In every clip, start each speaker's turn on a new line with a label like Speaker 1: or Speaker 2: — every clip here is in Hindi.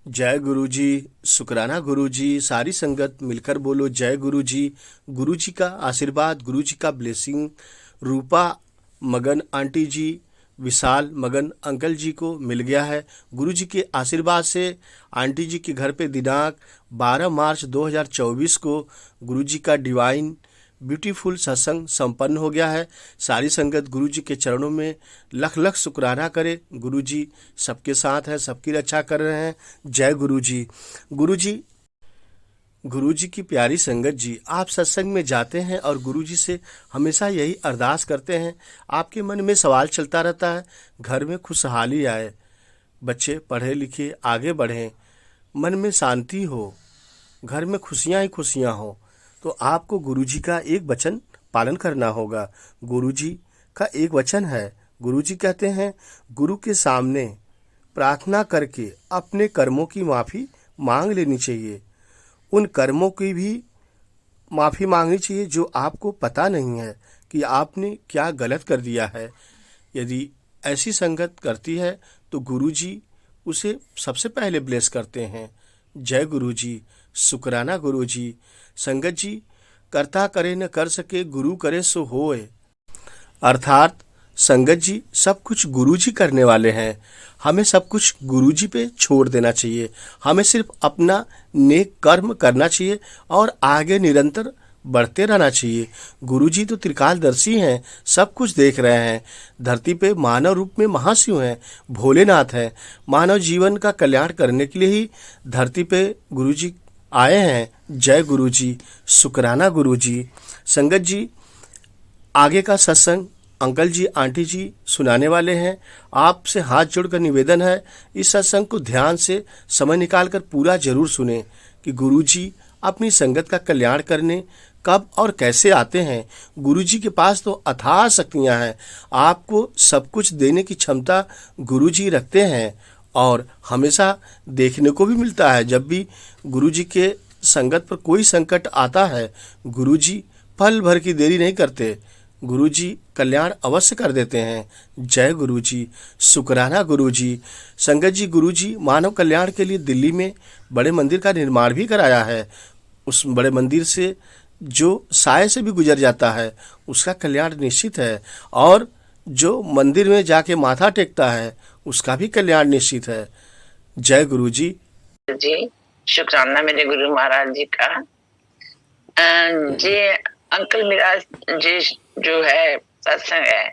Speaker 1: जय गुरु जी। शुक्राना गुरु जी। सारी संगत मिलकर बोलो जय गुरु जी। गुरु जी का आशीर्वाद, गुरु जी का ब्लेसिंग रूपा मगन आंटी जी, विशाल मगन अंकल जी को मिल गया है। गुरु जी के आशीर्वाद से आंटी जी के घर पे दिनांक 12 मार्च 2024 को गुरु जी का डिवाइन ब्यूटीफुल सत्संग संपन्न हो गया है। सारी संगत गुरु जी के चरणों में लख लख शुक्राना करे। गुरु जी सबके साथ हैं, सबकी रक्षा कर रहे हैं। जय गुरु जी। गुरु जी, गुरु जी की प्यारी संगत जी, आप सत्संग में जाते हैं और गुरु जी से हमेशा यही अरदास करते हैं। आपके मन में सवाल चलता रहता है, घर में खुशहाली आए, बच्चे पढ़े लिखे आगे बढ़ें, मन में शांति हो, घर में खुशियां ही खुशियां हो, तो आपको गुरुजी का एक वचन पालन करना होगा। गुरुजी का एक वचन है, गुरुजी कहते हैं गुरु के सामने प्रार्थना करके अपने कर्मों की माफ़ी मांग लेनी चाहिए। उन कर्मों की भी माफ़ी मांगनी चाहिए जो आपको पता नहीं है कि आपने क्या गलत कर दिया है। यदि ऐसी संगत करती है तो गुरुजी उसे सबसे पहले ब्लेस करते हैं। जय गुरु जी। शुक्राना गुरु जी। संगत जी, करता करे न कर सके, गुरु करे सो होए। अर्थात संगत जी, सब कुछ गुरु जी करने वाले हैं। हमें सब कुछ गुरु जी पे छोड़ देना चाहिए। हमें सिर्फ अपना नेक कर्म करना चाहिए और आगे निरंतर बढ़ते रहना चाहिए। गुरु जी तो त्रिकालदर्शी हैं, सब कुछ देख रहे हैं। धरती पे मानव रूप में महाशिव हैं, भोलेनाथ हैं। मानव जीवन का कल्याण करने के लिए ही धरती पे गुरु जी आए हैं। जय गुरु जी। शुक्राना गुरु जी। संगत जी, आगे का सत्संग अंकल जी आंटी जी सुनाने वाले हैं। आपसे हाथ जोड़कर निवेदन है, इस सत्संग को ध्यान से समय निकालकर पूरा जरूर सुने कि गुरु जी अपनी संगत का कल्याण करने कब और कैसे आते हैं। गुरु जी के पास तो अथाह शक्तियाँ हैं। आपको सब कुछ देने की क्षमता गुरु जी रखते हैं और हमेशा देखने को भी मिलता है। जब भी गुरु जी के संगत पर कोई संकट आता है, गुरु जी पल भर की देरी नहीं करते, गुरु जी कल्याण अवश्य कर देते हैं। जय गुरु जी। शुक्राना गुरु जी। संगत जी, गुरु जी मानव कल्याण के लिए दिल्ली में बड़े मंदिर का निर्माण भी कराया है। उस बड़े मंदिर से जो साय से भी गुजर जाता है उसका कल्याण निश्चित है, और जो मंदिर में जाके माथा टेकता है उसका भी कल्याण निश्चित है। जय गुरु जी।
Speaker 2: जी, शुक्राना मेरे गुरु महाराज जी का। जी अंकल, मेरा जी जो है सत्संग है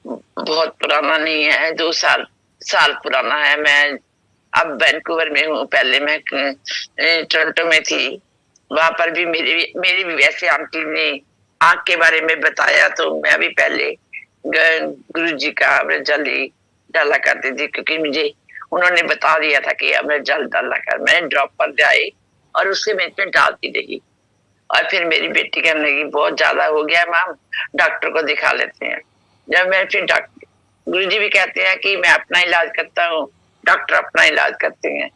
Speaker 2: बहुत पुराना नहीं है, 2 साल साल पुराना है। मैं अब वैंकूवर में हूँ, पहले मैं टोरंटो में थी। वहां पर भी मेरी भी वैसे आंटी ने आँख के बारे में बताया, तो मैं भी पहले गुरु जी का अमृत जल ही डाला करती थी, क्योंकि मुझे उन्होंने बता दिया था कि अमृत जल डाला कर। मैंने ड्रॉप पर जाए और उससे मैं इसमें डालती रही। और फिर मेरी बेटी कहने लगी बहुत ज्यादा हो गया मैम, डॉक्टर को दिखा लेते हैं। जब मैं फिर डॉक्टर, गुरु जी भी कहते हैं कि मैं अपना इलाज करता हूँ, डॉक्टर अपना इलाज करते हैं।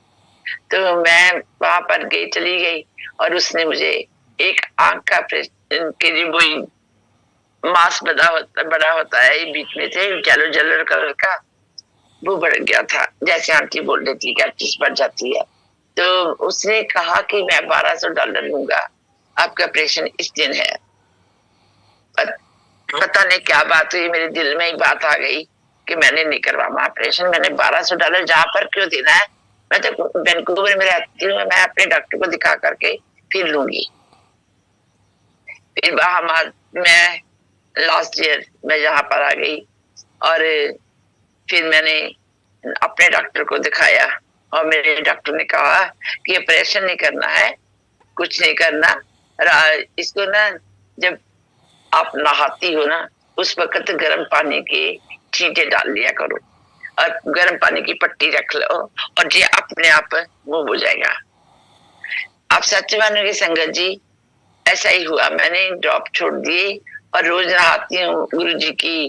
Speaker 2: तो मैं वहां पर चली गई और उसने मुझे एक आंख का के लिए वही मांस बड़ा होता है बीच में से येलो येलो कलर का, वो बढ़ गया था। जैसे आंटी बोल रही थी गैस्ट्रिस बढ़ जाती है। तो उसने कहा कि मैं $1200 लूंगा, आपका ऑपरेशन इस दिन है। पता नहीं क्या बात हुई, मेरे दिल में ही बात आ गई कि मैंने नहीं करवाना ऑपरेशन। मैंने $1200 जहाँ पर क्यों देना है, मैं तो वैंकूवर में रहती हूँ, मैं अपने डॉक्टर को दिखा करके फिर लूंगी। फिर मैं लास्ट ईयर मैं यहाँ पर आ गई और फिर मैंने अपने डॉक्टर को दिखाया और मेरे डॉक्टर ने कहा कि ऑपरेशन नहीं करना है, कुछ नहीं करना। इसको ना जब आप नहाती हो ना, उस वक्त गर्म पानी के छींटे डाल लिया करो और गर्म पानी की पट्टी रख लो और ये अपने आप वो हो जाएगा। आप सच मानोगे संगत जी, ऐसा ही हुआ। मैंने ड्रॉप छोड़ दिए और रोज नहाती हूँ गुरु जी की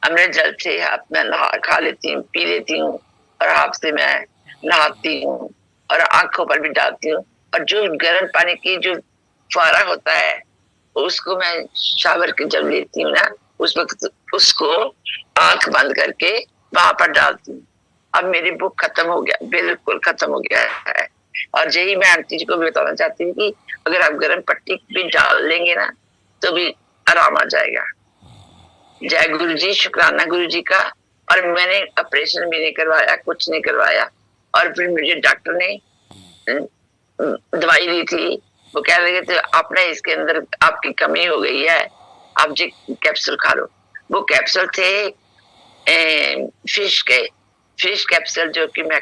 Speaker 2: अमृत जल से। हाथ में नहा खा लेती हूँ, पी लेती हूँ और हाथ से मैं नहाती हूँ और आंखों पर भी डालती हूँ। और जो गर्म पानी की जो फुहारा होता है उसको मैं शावर के जब लेती हूँ ना, उस वक्त उसको आंख बंद करके वहां पर डालती हूँ अब मेरी बुक खत्म हो गया, बिल्कुल खत्म हो गया है। और यही मैं आंटी जी को भी बताना चाहती हूँ कि अगर आप गर्म पट्टी भी डाल लेंगे ना तो भी आराम आ जाएगा। जय गुरु जी, शुक्राना गुरु जी का। और मैंने ऑपरेशन भी नहीं करवाया, कुछ नहीं करवाया। और फिर मुझे डॉक्टर ने दवाई दी थी, वो कह रहे थे आपने इसके अंदर आपकी कमी हो गई है, आप जी कैप्सूल खा लो। वो कैप्सूल थे फिश कैप्सूल, जो कि मैं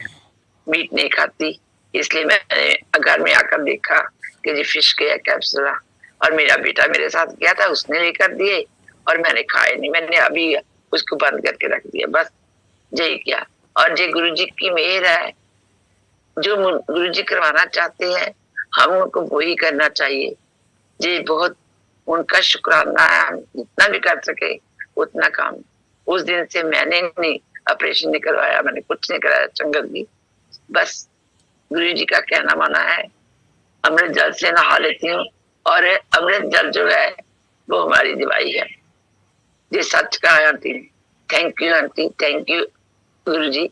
Speaker 2: मीट नहीं खाती, इसलिए मैंने घर में आकर देखा कि जी फिश के कैप्सूल। और मेरा बेटा मेरे साथ गया था, उसने लेकर दिए और मैंने खाए नहीं, मैंने अभी उसको बंद करके रख दिया, बस यही किया। और जी गुरु जी की मेहर है, जो गुरु जी करवाना चाहते हैं हम उनको वही करना चाहिए जी। बहुत उनका शुक्राना है, हम जितना भी कर सके उतना काम। उस दिन से मैंने नहीं ऑपरेशन नहीं करवाया, मैंने कुछ नहीं कराया संगत जी, बस गुरु जी का कहना माना है। अमृत जल से नहा लेती हूँ और अमृत जल जो है वो हमारी दवाई है, ये सच का है aunty. Thank you aunty, thank you गुरु जी,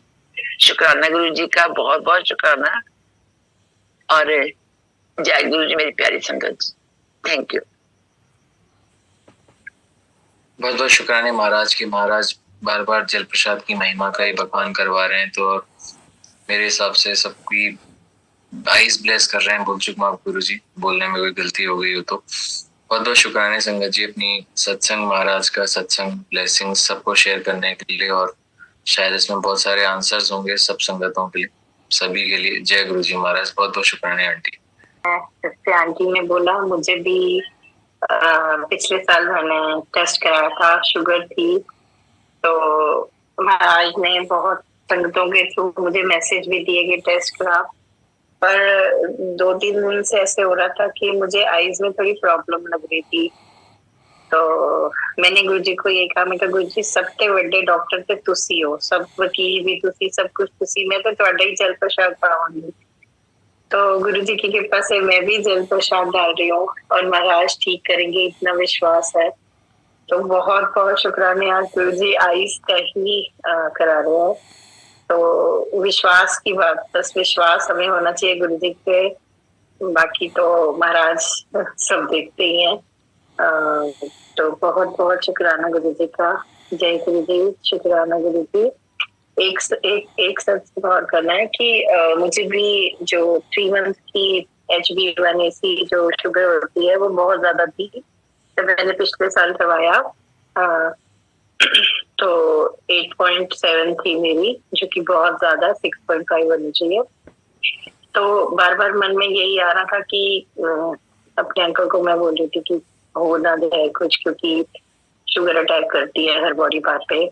Speaker 2: शुक्राना गुरु जी का, बहुत बहुत शुक्राना। और जय गुरु जी मेरी प्यारी संगत जी, थैंक यू।
Speaker 3: बहुत बहुत शुक्राने महाराज की। महाराज बार बार जल प्रसाद की महिमा का ही बखान करवा रहे हैं, तो मेरे हिसाब से सबकी आइज ब्लेस कर रहे हैं। बोल चुक माफ गुरु जी, बोलने में कोई गलती हो गई हो तो बहुत बहुत शुक्राने संगत जी, अपनी सत्संग महाराज का सत्संग ब्लेसिंग सबको शेयर करने के लिए। और शायद इसमें बहुत सारे आंसर्स होंगे सब संगतों के लिए, सभी के लिए। जय गुरु जी महाराज, बहुत बहुत शुक्राने आंटी।
Speaker 4: जैसे आंटी ने बोला, मुझे भी पिछले साल मैंने टेस्ट कराया था, शुगर थी, तो महाराज ने बहुत संगतों के थ्रू मुझे मैसेज भी दिए कि टेस्ट करा। पर 2-3 दिन से ऐसे हो रहा था कि मुझे आईज में थोड़ी प्रॉब्लम लग रही थी, तो मैंने गुरुजी को ये कहा, मैं गुरुजी सबसे बड़े डॉक्टर ते तुसी हो, सब वकील भी तुसी, सब कुछ तुसी, मैं तो तुहाडा ही जल प्रसाद पावांगी। तो गुरुजी की कृपा से मैं भी जल प्रसाद डाल रही हूँ और महाराज ठीक करेंगे, इतना विश्वास है। तो बहुत बहुत शुक्राने, आज गुरुजी आइस का ही करा रहे हैं। तो विश्वास की बात, बस विश्वास हमें होना चाहिए गुरुजी पे, बाकी तो महाराज सब देखते ही हैं। तो बहुत बहुत शुक्राना गुरुजी का। जय गुरुजी, शुक्राना गुरुजी। एक सच और करना है कि मुझे भी जो 3 मंथ की HbA1c जो शुगर होती है वो बहुत ज्यादा थी, तो मैंने पिछले साल करवाया तो 8.7 थी मेरी, जो कि बहुत ज्यादा 6.5 होनी चाहिए। तो बार बार मन में यही आ रहा था कि अपने अंकल को मैं बोल रही थी कि हो ना जाए कुछ, क्योंकि शुगर अटैक करती है हर बॉडी पार्ट पे।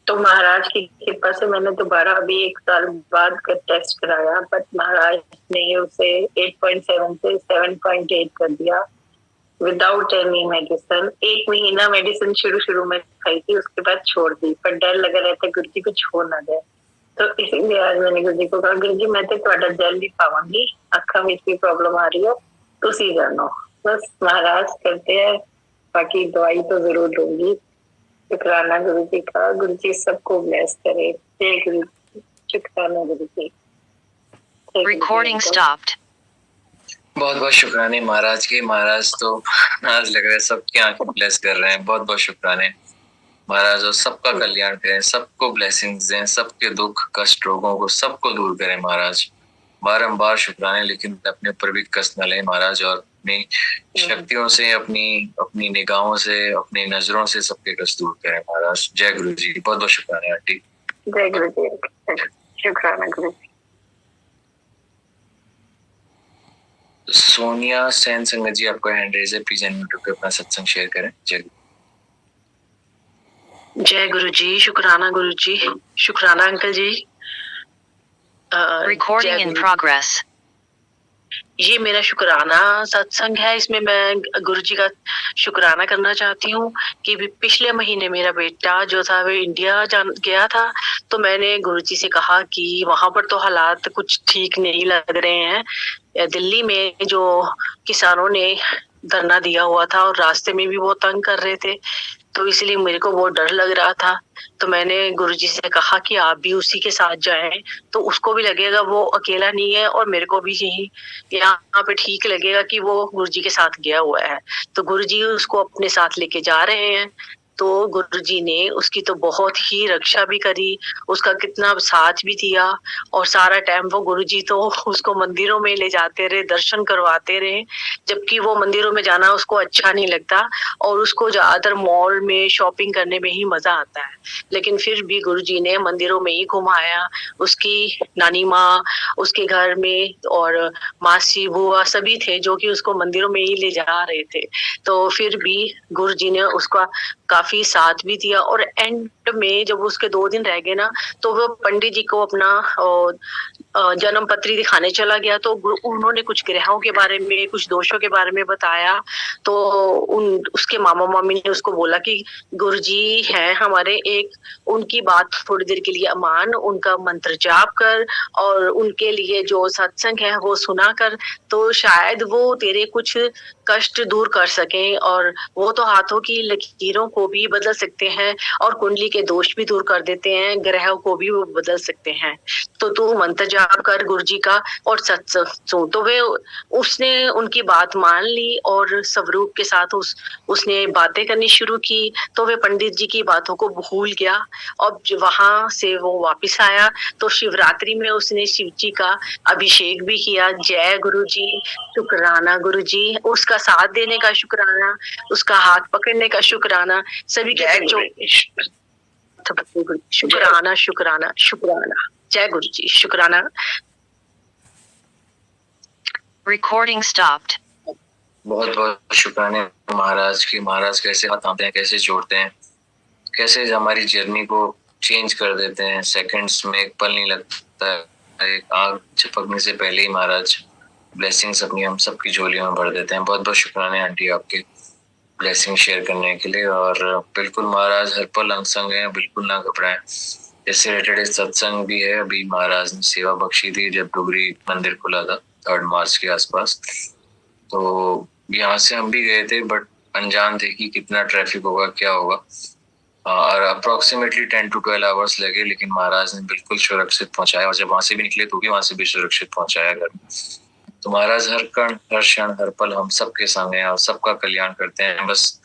Speaker 4: तो महाराज की कृपा से मैंने दोबारा अभी 1 साल बाद का टेस्ट कराया, बट महाराज ने उसे 8.7 से 7.8 कर दिया विदाउट एनी मेडिसिन। 1 महीना मेडिसिन शुरू में खाई थी, उसके बाद छोड़ दी, पर डर लगा रहता गुरु जी को छोड़ ना दे। तो इसीलिए आज मैंने गुरु जी को कहा, गुरु जी मैं तो तुहाडा जल भी पावांगी, अखा में भी प्रॉब्लम आ रही है, तुसी जानो। बस महाराज करते हैं, बाकी दवाई तो जरूर लूंगी। शुक्राना गुरु जी का, गुरु जी सबको ब्लेस करे। जय गुरु जी, शुक्राना गुरु जी।
Speaker 5: Recording stopped.
Speaker 3: बहुत बहुत शुक्राने महाराज के। महाराज तो आज लग रहा है सबकी आंखें ब्लेस कर रहे हैं। बहुत बहुत शुक्राने महाराज, और सबका कल्याण करें, सबको ब्लेसिंग्स दें, सबके दुख कष्ट रोगों को सबको दूर करें महाराज। बारंबार शुक्राने, लेकिन अपने ऊपर भी कष्ट न लें महाराज, और अपनी शक्तियों से, अपनी निगाहों से, अपनी नजरों से सबके कष्ट दूर करें महाराज। जय गुरु जी, बहुत बहुत शुक्राने आंटी।
Speaker 4: जय गुरु जी, शुक्राना गुरु जी।
Speaker 3: सोनिया सेन संगत जी, आपका हैंड रेज है, प्लीज अनम्यूट होकर अपना सत्संग शेयर करें।
Speaker 6: जय गुरु जी, शुक्राना गुरु जी, शुक्राना uncle ji.
Speaker 5: Recording in progress.
Speaker 6: ये मेरा शुक्राना सत्संग है, इसमें मैं गुरु जी का शुक्राना करना चाहती हूँ कि पिछले महीने मेरा बेटा जो था वो इंडिया गया था, तो मैंने गुरु जी से कहा कि वहां पर तो हालात कुछ ठीक नहीं लग रहे हैं। दिल्ली में जो किसानों ने धरना दिया हुआ था और रास्ते में भी बहुत तंग कर रहे थे, तो इसलिए मेरे को बहुत डर लग रहा था। तो मैंने गुरुजी से कहा कि आप भी उसी के साथ जाएं, तो उसको भी लगेगा वो अकेला नहीं है और मेरे को भी यही यहाँ पे ठीक लगेगा कि वो गुरुजी के साथ गया हुआ है। तो गुरुजी उसको अपने साथ लेके जा रहे हैं। तो गुरुजी ने उसकी तो बहुत ही रक्षा भी करी, उसका कितना साथ भी दिया, और सारा टाइम वो गुरुजी तो उसको मंदिरों में ले जाते रहे, दर्शन करवाते रहे, जबकि वो मंदिरों में जाना उसको अच्छा नहीं लगता और उसको ज्यादातर मॉल में शॉपिंग करने में ही मजा आता है। लेकिन फिर भी गुरुजी ने मंदिरों में ही घुमाया, उसकी नानी माँ उसके घर में और मासी बुआ सभी थे जो कि उसको मंदिरों में ही ले जा रहे थे। तो फिर भी गुरुजी ने उसका काफी साथ भी दिया, और एंड में जब उसके 2 दिन रह गए ना, तो वो पंडित जी को अपना जन्म पत्री दिखाने चला गया। तो उन्होंने कुछ ग्रहों के बारे में, कुछ दोषों के बारे में बताया। तो उसके मामा मामी ने उसको बोला कि गुरुजी हैं हमारे, एक उनकी बात थोड़ी देर के लिए मान, उनका मंत्र जाप कर और उनके लिए जो सत्संग है वो सुना कर, तो शायद वो तेरे कुछ कष्ट दूर कर सकें, और वो तो हाथों की लकीरों को भी बदल सकते हैं और कुंडली के दोष भी दूर कर देते हैं, ग्रहों को भी वो बदल सकते हैं। तो तू मंत्र जाप कर गुरुजी का और सत्संग सुन। तो वे उसने उनकी बात मान ली और स्वरूप के साथ उसने बातें करनी शुरू की। तो वे पंडित जी की बातों को भूल गया, और वहां से वो वापस आया तो शिवरात्रि में उसने शिव जी का अभिषेक भी किया। जय गुरु जी, शुक्राना गुरु जी, उसका साथ देने का शुक्राना, उसका हाथ पकड़ने का शुक्राना, सभी के
Speaker 2: जय
Speaker 6: बच्चों
Speaker 2: गुरु
Speaker 6: शुक्राना शुक्राना शुक्राना। जय गुरु जी, शुक्राना।
Speaker 5: Recording stopped.
Speaker 3: बहुत बहुत शुक्राने महाराज की। महाराज कैसे हाथ थामते हैं, कैसे जोड़ते हैं, कैसे हमारी जर्नी को चेंज कर देते हैं। सेकंड्स में एक पल नहीं लगता है, एक आग झपकने से पहले ही महाराज ब्लेसिंग्स अपनी हम सबकी झोलियों में भर देते हैं। बहुत बहुत शुक्राने आंटी आपके ब्लेसिंग शेयर करने के लिए। और बिल्कुल महाराज हर पल अंग संग है, बिल्कुल ना घबराएं। इससे रिलेटेड सत्संग भी है, अभी महाराज ने सेवा बख्शी थी जब डुगरी मंदिर खुला था 3 मार्च के आसपास। तो यहाँ से हम भी गए थे, बट अनजान थे कि कितना ट्रैफिक होगा, क्या होगा, और अप्रोक्सीमेटली 10 to 12 आवर्स लगे, लेकिन महाराज ने बिल्कुल सुरक्षित पहुंचाया। और जब वहां से भी निकले तो भी वहां से भी सुरक्षित पहुंचाया घर। तो महाराज हर कण, हर क्षण, हर पल हम सबके संग हैं और सबका कल्याण करते हैं। बस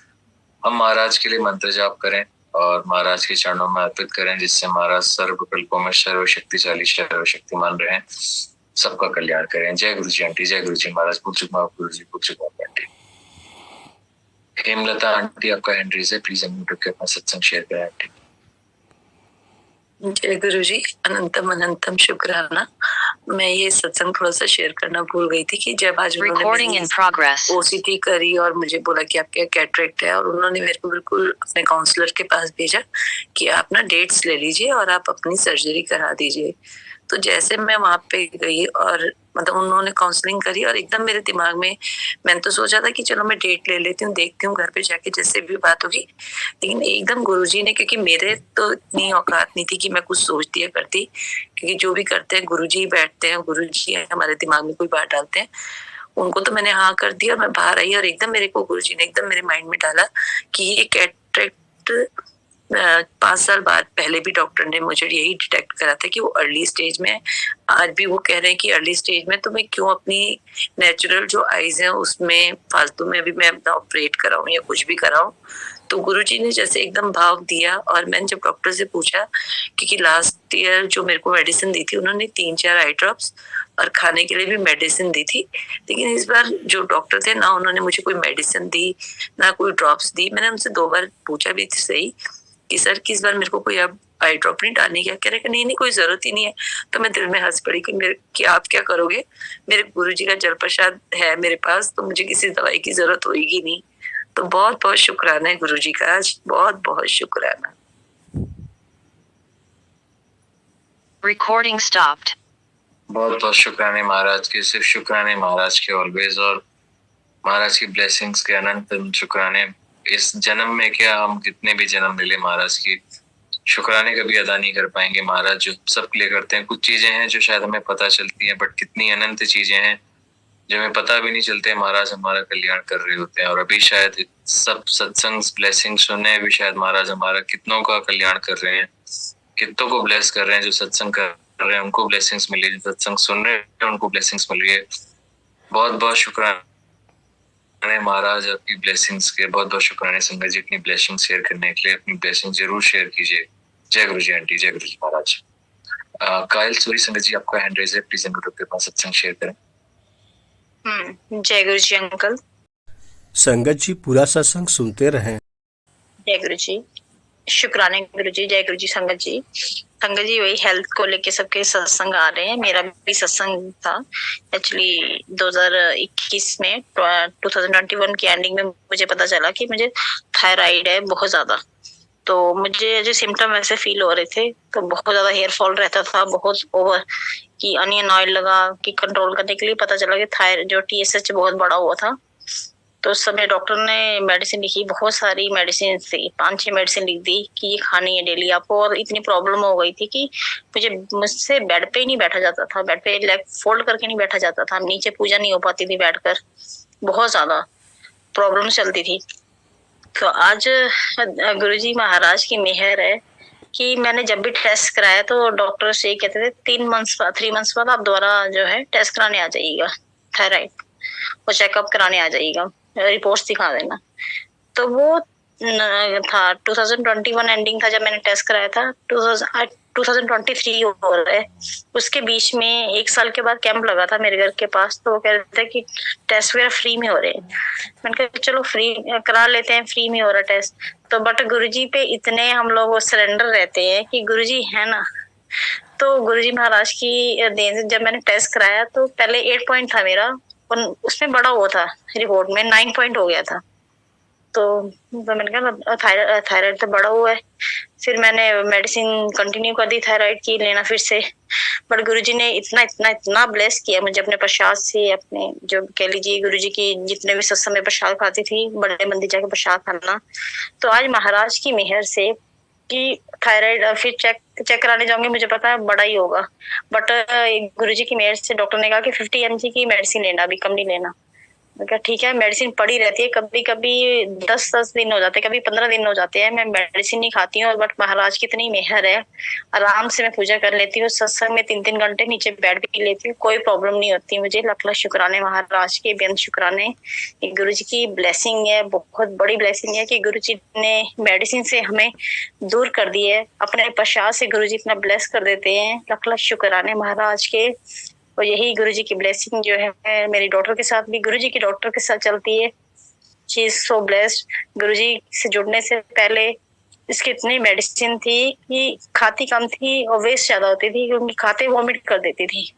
Speaker 3: हम महाराज के लिए मंत्र जाप करें और महाराज के चरणों में अर्पित करें, जिससे महाराज सर्व कल्पों में सर्वशक्तिशाली, सर्वशक्तिमान रहें, सबका कल्याण करें। जय गुरु जी आंटी, जय गुरु जी महाराज। गुरु जी आंटी। हेमलता आंटी आपका हैंड रेज है, प्लीज अनम्यूट करके अपना सत्संग शेयर करें आंटी।
Speaker 7: जय गुरु जी, अनंतम अनंतम शुक्राना। मैं ये सत्संग थोड़ा सा शेयर करना भूल गई थी कि जब आज
Speaker 5: Recording in progress.
Speaker 7: ओसीटी करी और मुझे बोला कि आपके कैटरेक्ट है, और उन्होंने मेरे को बिल्कुल अपने काउंसलर के पास भेजा कि आप ना डेट्स ले लीजिए और आप अपनी सर्जरी करा दीजिए। तो जैसे मैं वहां पे गई और मतलब उन्होंने काउंसलिंग करी, और एकदम मेरे दिमाग में, मैंने तो सोचा था कि चलो मैं डेट ले लेती हूँ, देखती हूँ घर पे जाके जैसे भी बात होगी। लेकिन एकदम गुरुजी ने, क्योंकि मेरे तो इतनी औकात नहीं थी कि मैं कुछ सोच दिया करती, क्योंकि जो भी करते हैं गुरुजी बैठते हैं, गुरुजी हमारे दिमाग में कोई बात डालते हैं। उनको तो मैंने हाँ कर दिया और मैं बाहर आई, और एकदम मेरे को गुरुजी ने एकदम मेरे माइंड में डाला कि ये कैटरेक्ट 5 साल बाद पहले भी डॉक्टर ने मुझे यही डिटेक्ट करा था कि वो अर्ली स्टेज में है। आज भी वो कह रहे हैं कि अर्ली स्टेज में, तो मैं क्यों अपनी नेचुरल जो आईज है उसमें फालतू में भी मैं अपना ऑपरेट कराऊं या कुछ भी कराऊं। तो गुरुजी ने जैसे एकदम भाव दिया, और मैंने जब डॉक्टर से पूछा, क्योंकि लास्ट ईयर जो मेरे को मेडिसिन दी थी उन्होंने 3-4 आई ड्रॉप्स और खाने के लिए भी मेडिसिन दी थी, लेकिन इस बार जो डॉक्टर थे ना उन्होंने मुझे कोई मेडिसिन दी ना कोई ड्रॉप्स दी। मैंने उनसे 2 बार पूछा भी सही कि सर किस बार मेरे को कोई अब आई ड्रॉप नहीं डालनी क्या? कह रहे नहीं कोई जरूरत ही नहीं है। तो मैं दिल में हंस पड़ी कि आप क्या करोगे, मेरे गुरुजी का जल प्रसाद है मेरे पास, तो मुझे किसी दवाई की जरूरत होगी नहीं। तो बहुत बहुत शुक्राना है गुरुजी का, आज बहुत बहुत शुक्राना।
Speaker 5: Recording stopped.
Speaker 3: बहुत बहुत शुक्राने महाराज के, सिर्फ शुक्राने महाराज के ऑलवेज, और महाराज की ब्लेसिंग्स के अनंत शुक्राने। इस जन्म में क्या, हम कितने भी जन्म मिले महाराज की शुक्राने कभी अदा नहीं कर पाएंगे। महाराज जो सबके लिए करते हैं, कुछ चीजें हैं जो शायद हमें पता चलती हैं, बट कितनी अनंत चीजें हैं जो हमें पता भी नहीं चलते, महाराज हमारा कल्याण कर रहे होते हैं। और अभी शायद सब सत्संग ब्लेसिंग सुनने भी शायद महाराज हमारा कितनों का कल्याण कर रहे हैं, कितनों को ब्लेस कर रहे हैं। जो सत्संग कर रहे हैं उनको ब्लेसिंग्स मिली, जो सत्संग सुन रहे हैं उनको ब्लेसिंग्स मिल रही है। बहुत बहुत शुक्राना महाराज आपकी ब्लेसिंग्स के, बहुत बहुत शुक्राना संगत जी अपनी ब्लेसिंग शेयर करने के लिए। अपनी ब्लेसिंग जरूर शेयर कीजिए। जय गुरु जी आंटी, जय गुरु जी महाराज। कायल सूरी संगत जी आपका हैंड रेज है, प्लीज अनुरोध के पास सत्संग शेयर करें।
Speaker 6: जय गुरु जी अंकल।
Speaker 1: संगत जी पूरा सत्संग सुनते रहें।
Speaker 6: जय गुरु जी, शुक्राने गुरु जी। जय गुरु जी। संगत जी वही हेल्थ को लेके सबके सत्संग आ रहे हैं। मेरा भी सत्संग था एक्चुअली 2021 में, 2021 की एंडिंग में मुझे पता चला कि मुझे थायराइड है बहुत ज्यादा। तो मुझे जो सिम्टम ऐसे फील हो रहे थे, तो बहुत ज्यादा हेयर फॉल रहता था, बहुत ओवर, कि अनियन ऑयल लगा कि कंट्रोल करने के लिए। पता चला कि थायराइड जो TSH बहुत बड़ा हुआ था। तो उस समय डॉक्टर ने मेडिसिन लिखी, बहुत सारी मेडिसिन थी, 5-6 मेडिसिन लिख दी कि ये खानी है डेली आपको। और इतनी प्रॉब्लम हो गई थी कि मुझसे बेड पे ही नहीं बैठा जाता था, बेड पे लेग फोल्ड करके नहीं बैठा जाता था, नीचे पूजा नहीं हो पाती थी बैठकर, बहुत ज्यादा प्रॉब्लम चलती थी। तो आज गुरुजी महाराज की मेहर है कि मैंने जब भी टेस्ट कराया तो डॉक्टर से कहते थे 3 मंथ्स बाद आप दोबारा जो है टेस्ट कराने आ जाइएगा थायराइड, और चेकअप कराने आ जाइएगा, रिपोर्ट्स दिखा देना। तो वो था 2021 एंडिंग था जब मैंने टेस्ट कराया था। 2023 हो रहा है, उसके बीच में 1 साल के बाद कैंप लगा था मेरे घर के पास। तो वो कह रहे थे कि टेस्ट वगैरह फ्री में हो रहे हैं। मैंने कहा चलो फ्री करा लेते हैं, फ्री में हो रहा टेस्ट तो। बट गुरुजी पे इतने हम लोग सरेंडर रहते हैं कि गुरुजी है ना। तो गुरुजी महाराज की देन से जब मैंने टेस्ट कराया तो पहले 8 पॉइंट था मेरा, उसमें बड़ा हुआ था, रिपोर्ट में 9 पॉइंट हो गया था। तो मैंने कहा थायराइड तो बड़ा हुआ है। फिर मैंने मेडिसिन कंटिन्यू कर दी थायराइड की लेना फिर से। बट गुरुजी ने इतना ब्लेस किया मुझे अपने प्रसाद से, अपने जो कह लीजिए गुरुजी की जितने भी सत्संग में प्रसाद खाती थी, बड़े मंदिर जाके प्रसाद खाना। तो आज महाराज की मेहर से कि थायराइड फिर चेक कराने जाऊंगी, मुझे पता है बड़ा ही होगा। बट गुरुजी की मेहर से डॉक्टर ने कहा कि 50 mg की मेडिसिन लेना, अभी कम नहीं लेना। मैं ठीक है, मेडिसिन पड़ी रहती है, कभी कभी 10 दिन हो जाते हैं, कभी 15 दिन हो जाते हैं, मैं मेडिसिन नहीं खाती हूँ। बट महाराज की इतनी मेहर है, आराम से मैं पूजा कर लेती हूँ, सत्संग में 3-3 घंटे नीचे बैठ भी लेती हूँ, कोई प्रॉब्लम नहीं होती मुझे। लाख लाख शुक्राने महाराज के, बेअंत शुक्राने। गुरु जी की ब्लेसिंग है, बहुत बड़ी ब्लेसिंग है कि गुरु जी ने मेडिसिन से हमें दूर कर दी है, अपने प्रसाद से गुरु जी इतना ब्लेस कर देते हैं। लाख लाख शुक्राने महाराज के। और यही गुरुजी की ब्लेसिंग जो है मेरी डॉटर के साथ भी, गुरुजी की डॉटर के साथ चलती है। She is so blessed. Guruji से जुड़ने से पहले इसकी इतनी मेडिसिन थी कि खाती कम थी और वेस्ट ज्यादा होती थी, क्योंकि खाते वॉमिट कर देती थी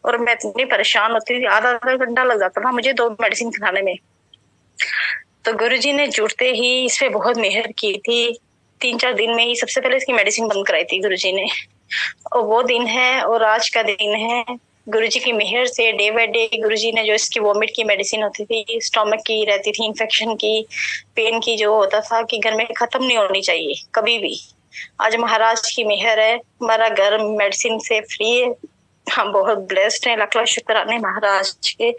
Speaker 6: और मैं इतनी परेशान होती थी, आधा घंटा लग जाता था मुझे 2 मेडिसिन खाने में। तो गुरुजी ने जुड़ते ही इस पे बहुत मेहर की थी। 3-4 दिन में ही सबसे पहले इसकी मेडिसिन बंद कराई थी गुरुजी ने, और वो दिन है और आज का दिन है। गुरुजी की मेहर से डे बाय डे गुरुजी ने जो इसकी वॉमिट की मेडिसिन होती थी, स्टोमक की रहती थी, इन्फेक्शन की, पेन की, जो होता था कि घर में खत्म नहीं होनी चाहिए कभी भी, आज महाराज की मेहर है, हमारा घर मेडिसिन से फ्री है। हम बहुत ब्लेस्ड हैं। लाख लाख शुक्राने महाराज के,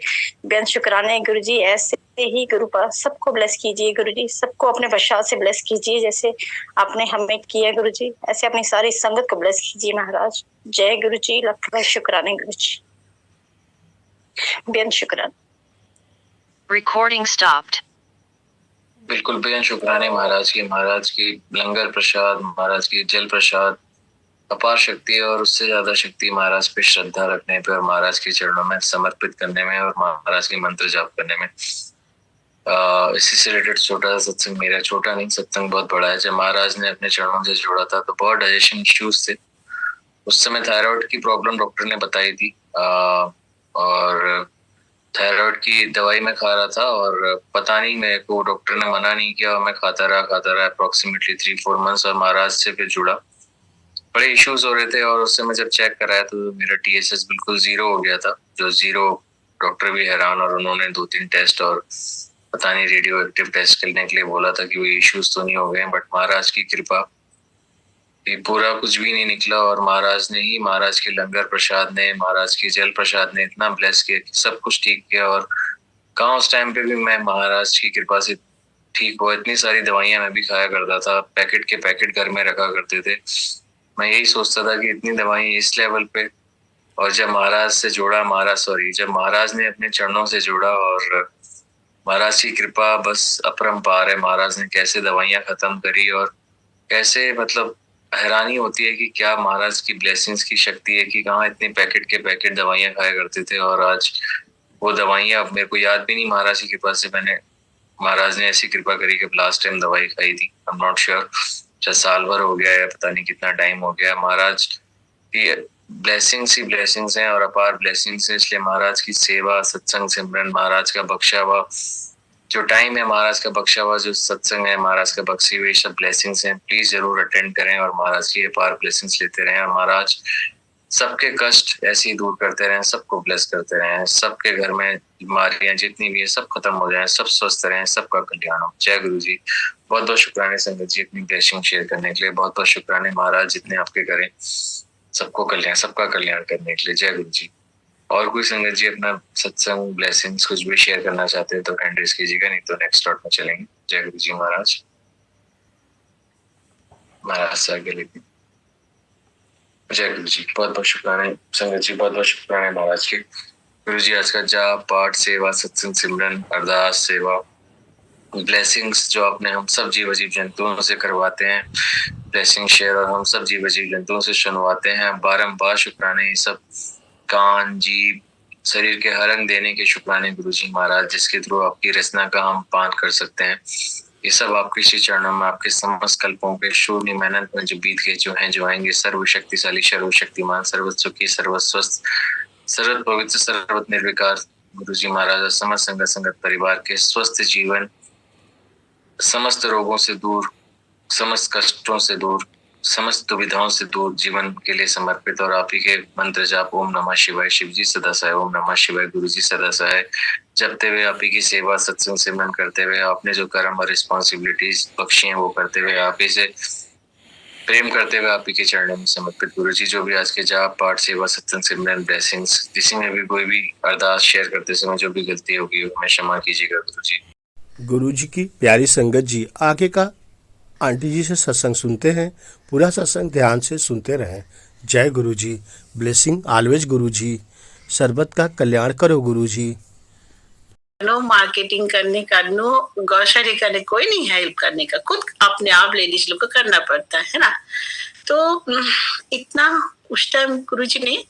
Speaker 6: बेअंत शुक्राने गुरुजी। ऐसे ही गुरु पास सबको ब्लेस कीजिए गुरुजी, सबको अपने प्रसाद से ब्लेस कीजिए, जैसे आपने हमें किया गुरुजी, ऐसे अपनी सारी संगत को ब्लेस कीजिए महाराज। जय गुरुजी, लाख लाख शुक्राने गुरुजी, बेअंत शुक्राने।
Speaker 5: Recording stopped.
Speaker 3: बिल्कुल बेअंत शुक्राने महाराज की लंगर प्रसाद, महाराज की जल प्रसाद, अपार शक्ति है। और उससे ज्यादा शक्ति महाराज पे श्रद्धा रखने पे और महाराज के चरणों में समर्पित करने में और महाराज के मंत्र जाप करने में। इसी से रिलेटेड छोटा सा सत्संग, मेरा छोटा नहीं, सत्संग बहुत बड़ा है। जब महाराज ने अपने चरणों से जोड़ा था तो बहुत डाइजेशन इश्यूज थे उस समय। थायराइड की प्रॉब्लम डॉक्टर ने बताई थी, और थायराइड की दवाई मैं खा रहा था और पता नहीं, मेरे को डॉक्टर ने मना नहीं किया और मैं खाता रहा अप्रोक्सीमेटली 3-4 मंथ्स। और महाराज से फिर जुड़ा, बड़े इश्यूज हो रहे थे और उससे मैं जब चेक कराया तो मेरा TSH बिल्कुल 0 हो गया था, जो 0 डॉक्टर भी हैरान। और उन्होंने 2-3 टेस्ट और पता नहीं रेडियो एक्टिव टेस्ट करने के लिए बोला था कि वो इश्यूज तो नहीं हो गए। बट महाराज की कृपा, ये पूरा कुछ भी नहीं निकला और महाराज ने ही, महाराज के लंगर प्रसाद ने, महाराज के जल प्रसाद ने इतना ब्लेस किया कि सब कुछ ठीक किया। और कहाँ उस टाइम पे भी मैं महाराज की कृपा से ठीक हुआ। इतनी सारी दवाइयां मैं भी खाया करता था, पैकेट के पैकेट घर में रखा करते थे। मैं यही सोचता था कि इतनी दवाई इस लेवल पे, और जब महाराज से जोड़ा, जब महाराज ने अपने चरणों से जोड़ा और महाराज की कृपा बस अपरंपार है। महाराज ने कैसे दवाइयां खत्म करी और कैसे, मतलब हैरानी होती है कि क्या महाराज की ब्लेसिंग्स की शक्ति है कि कहाँ इतने पैकेट के पैकेट दवाइयां खाया करते थे और आज वो दवाइयां, अब मेरे को याद भी नहीं महाराज की कृपा से महाराज ने ऐसी कृपा करी कि लास्ट टाइम दवाई खाई थी। आई एम नॉट श्योर, शायद साल भर हो गया या पता नहीं कितना टाइम हो गया। महाराज की ब्लेसिंग्स ही ब्लेसिंग्स हैं और अपार ब्लेसिंग्स हैं, इसलिए महाराज की सेवा, सत्संग, सिमरन, महाराज का बख्शा हुआ जो टाइम है, महाराज का बख्शा हुआ जो सत्संग है, महाराज का बख्शी हुई सब ब्लेसिंग्स हैं। प्लीज जरूर अटेंड करें और महाराज की अपार ब्लेसिंग्स लेते रहें। और महाराज सबके कष्ट ऐसे ही दूर करते रहें, सबको ब्लेस करते रहें, सबके घर में बीमारियां जितनी भी है सब खत्म हो जाएं, सब स्वस्थ रहें, सबका कल्याण हो। जय गुरु जी। बहुत बहुत शुक्राने संगत जी अपनी ब्लेसिंग शेयर करने के लिए। बहुत बहुत शुक्राने महाराज जितने आपके करें, सबको कल्याण, सबका कल्याण करने के लिए। जय गुरु जी। और कोई संगत जी अपना सत्संग, ब्लेसिंग्स कुछ भी शेयर करना चाहते हैं तो हैंड रेज कीजिएगा, नहीं तो नेक्स्ट स्लॉट में चलेंगे। जय गुरु जी। महाराज से आगे लेके। जय गुरु जी। बहुत बहुत शुक्राने संगत जी, बहुत बहुत शुक्राने महाराज के। गुरु जी आज का जाप, पाठ, सेवा, सत्संग, सिमरन, अरदास, सेवा, ब्लेसिंग्स जो आपने हम सब जीव जीव जंतुओं से करवाते हैं, ब्लेसिंग शेयर और हम सब जीव जीव जंतुओं से सुनवाते हैं, बारंबार शुक्राने। ये सब कान, जीभ, शरीर के हर अंग देने के शुक्राने गुरु जी महाराज, जिसके थ्रू आपकी रचना का हम पान कर सकते हैं। ये सब आपके श्री चरणों में, आपके समस्त कल्पों के शून्य मेहनत में जो बीत गए, जो हैं, जो आएंगे, सर्वशक्तिशाली, सर्वशक्तिमान, सर्वसुखी, सर्वस्वस्थ, सर्व पवित्र, सर्वत निर्विकार गुरु जी महाराज समस्त संगत संगत परिवार के स्वस्थ जीवन, समस्त रोगों से दूर, समस्त कष्टों से दूर, समस्त दुविधाओं से दूर जीवन के लिए समर्पित। और आप ही के मंत्र जाप ओम नमः शिवाय, शिव जी सदा सहाय, ओम नमः शिवाय, गुरु जी सदा सहाय जपते हुए, आप ही की सेवा, सत्संग, सिमरन करते हुए, आपने जो कर्म और रिस्पॉन्सिबिलिटीज बख्शी हैं वो करते हुए, आप ही से प्रेम करते हुए आप ही के चरणों में समर्पित। गुरु जी जो भी आज के जाप, पाठ, सेवा, सत्संग, सिमरन, ब्लेसिंग्स, किसी में भी कोई भी अरदास शेयर करते समय जो भी गलती होगी हमें क्षमा कीजिएगा गुरु जी।
Speaker 1: गुरु जी की प्यारी संगत जी, आगे का आंटी जी से सत्संग सुनते हैं। पूरा सत्संग ध्यान से सुनते रहें। जय गुरु जी। ब्लेसिंग ऑलवेज गुरु जी। सर्बत का कल्याण करो गुरु जी।
Speaker 6: नो मार्केटिंग करने का, नो गौशाली करने, कोई नहीं है हेल्प करने का, खुद अपने आप लेडीज लोग को करना पड़ता है ना। तो इतना उस टाइम गुरुजी ने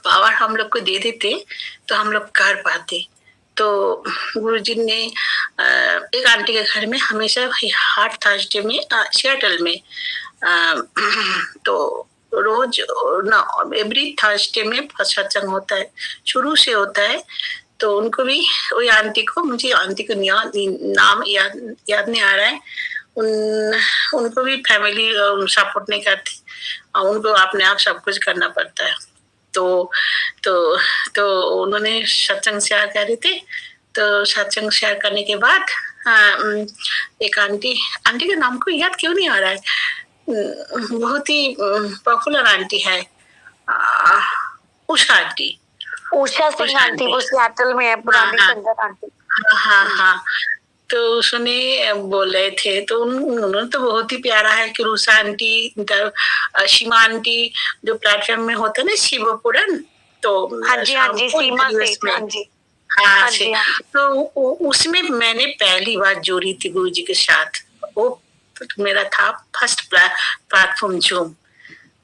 Speaker 6: पावर हम लोग को दे देते तो हम लोग कर पाते। तो गुरुजी ने एक आंटी के घर में हमेशा हार्ट थर्सडे में सियाटल में तो रोज ना एवरी थर्सडे में सत्संग होता है, शुरू से होता है। तो उनको भी, वही आंटी को, मुझे आंटी को नाम याद नहीं आ रहा है, उनको भी फैमिली सपोर्ट नहीं करती, उनको अपने आप सब कुछ करना पड़ता है। तो उन्होंने सत्संग शेयर कर रहे थे। तो सत्संग शेयर करने के बाद एक आंटी का नाम को याद क्यों नहीं आ रहा है, बहुत ही पॉपुलर आंटी है, उषा आंटी,
Speaker 8: उषा सिंह आंटी, वो सियाटल में है, पुरानी संगत आंटी।
Speaker 6: हाँ। तो उसने बोल रहे थे, तो उन्होंने तो बहुत ही प्यारा है कि उषा आंटी, सीमा आंटी जो प्लेटफॉर्म में होता है ना शिवपुरन, तो
Speaker 8: हाँ जी सीमा से, हाँ जी।
Speaker 6: तो उसमें मैंने पहली बार जोड़ी थी गुरु जी के साथ। वो मेरा था फर्स्ट प्लेटफॉर्म जूम।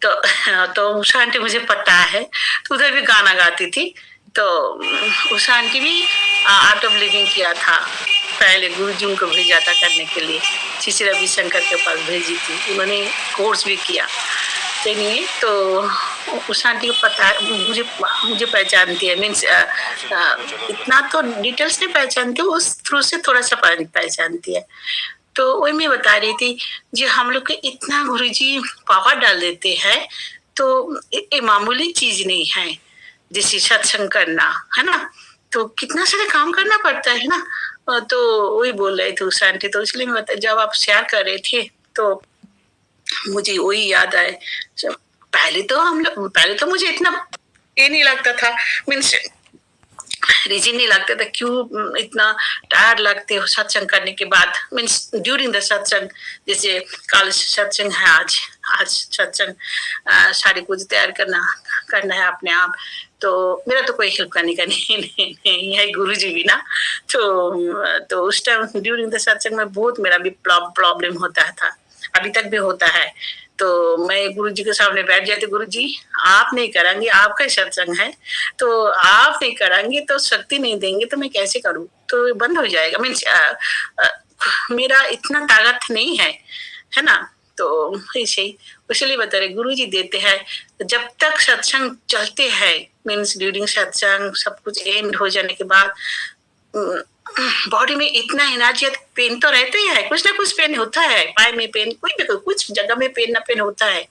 Speaker 6: तो उषा आंटी मुझे पता है, तो उधर भी गाना गाती थी। तो उषा आंटी भी आर्ट ऑफ लिविंग किया था, पहले गुरु जी उनको भेजा था करने के लिए, श्री रविशंकर के पास भेजी थी, उन्होंने कोर्स भी किया। तो उषा आंटी को पता है, मुझे पहचानती है, मीन्स इतना तो डिटेल्स नहीं पहचानती, उस थ्रू से थोड़ा सा पहचानती है। तो वही मैं बता रही थी जी, हम लोग को इतना गुरुजी पावर डाल देते हैं, तो ये मामूली चीज नहीं है, जैसे सत्संग करना है ना, तो कितना सारा काम करना पड़ता है ना। तो वही बोल रहे थे उस आंटी, तो इसलिए मैं जब आप शेयर कर रहे थे तो मुझे वही याद आए। पहले तो मुझे इतना ये नहीं लगता था, मीन्स रीजन नहीं लगता था क्यों इतना टायर्ड लगते हो सत्संग करने के बाद, मीन्स ड्यूरिंग द सत्संग। जैसे कल सत्संग है, आज सत्संग सारी कुछ तैयार करना है अपने आप, तो मेरा तो कोई हेल्प करने का नहीं है, गुरु जी भी ना। तो उस टाइम ड्यूरिंग द सत्संग में बहुत मेरा भी प्रॉब्लम होता था, अभी तक भी होता है। तो मैं गुरु जी के सामने बैठ जाती, गुरु जी आप नहीं कराएंगे, आपका ही सत्संग है, तो आप नहीं कराएंगे तो शक्ति नहीं देंगे तो मैं कैसे करूं, तो बंद हो जाएगा। मीन्स मेरा इतना ताकत नहीं है ना। तो ऐसे ही इसलिए बता रहे गुरु जी देते हैं, जब तक सत्संग चलते हैं, मीन्स ड्यूरिंग सत्संग सब कुछ एंड हो जाने के बाद बॉडी में इतना एनर्जी, पेन तो रहते ही है, कुछ ना कुछ पेन होता है, पाए में पेन, कोई भी कुछ जगह में पेन ना पेन होता है,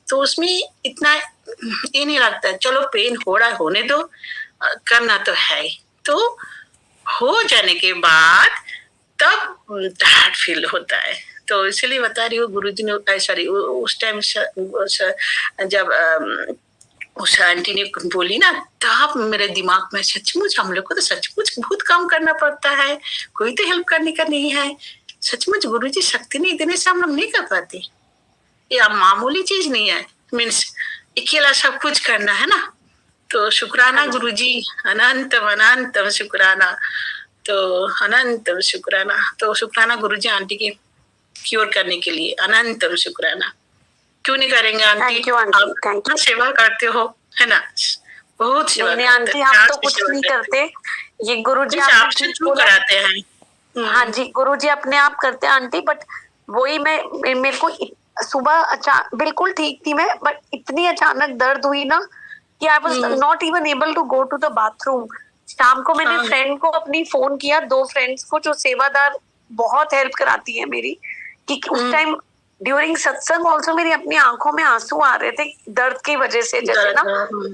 Speaker 6: तो उसमें इतना ये नहीं लगता चलो पेन हो रहा है होने दो, करना तो है। तो हो जाने के बाद तब टायर्ड फील होता है। तो इसलिए बता रही हूँ गुरुजी ने, सॉरी उस टाइम जब उस आंटी ने बोली ना, तब मेरे दिमाग में सचमुच हम लोग को तो सचमुच बहुत काम करना पड़ता है, कोई तो हेल्प करने का नहीं है, सचमुच गुरुजी शक्ति नहीं देने से हम लोग नहीं कर पाते, ये मामूली चीज नहीं है, मीन्स अकेला सब कुछ करना है ना। तो शुक्राना गुरुजी, अनंतम अनंतम शुक्राना, तो अनंतम शुक्राना। तो शुक्राना गुरुजी आंटी के क्योर करने के लिए, अनंतम शुक्राना। क्यों नहीं करेंगे आंटी,
Speaker 8: Thank you, aunty.
Speaker 6: आप
Speaker 8: Thank you.
Speaker 6: सेवा करते हो है ना, बहुत सेवा
Speaker 8: नहीं
Speaker 6: करते
Speaker 8: आंटी
Speaker 6: हैं,
Speaker 8: हम
Speaker 6: प्यार
Speaker 8: तो
Speaker 6: से
Speaker 8: कुछ
Speaker 6: सेवा
Speaker 8: नहीं
Speaker 6: करते हैं।
Speaker 8: करते, ये गुरुजी
Speaker 6: मीन्स
Speaker 8: आपने
Speaker 6: आपसे
Speaker 8: ठीक
Speaker 6: क्यों
Speaker 8: बोला।
Speaker 6: कराते हैं।
Speaker 8: हाँ जी, गुरुजी अपने आप करते हैं आंटी, बट वही मेरे को सुबह बिल्कुल ठीक थी मैं, बट इतनी अचानक दर्द हुई ना कि I was not even able to go to the bathroom. शाम को मैंने फ्रेंड को अपनी फोन किया, 2 फ्रेंड्स को जो सेवादार बहुत हेल्प कराती है मेरी, कि उस टाइम ड्यूरिंग सत्संग ऑल्सो मेरी अपनी आंखों में आंसू आ रहे थे दर्द की वजह से, जैसे ना।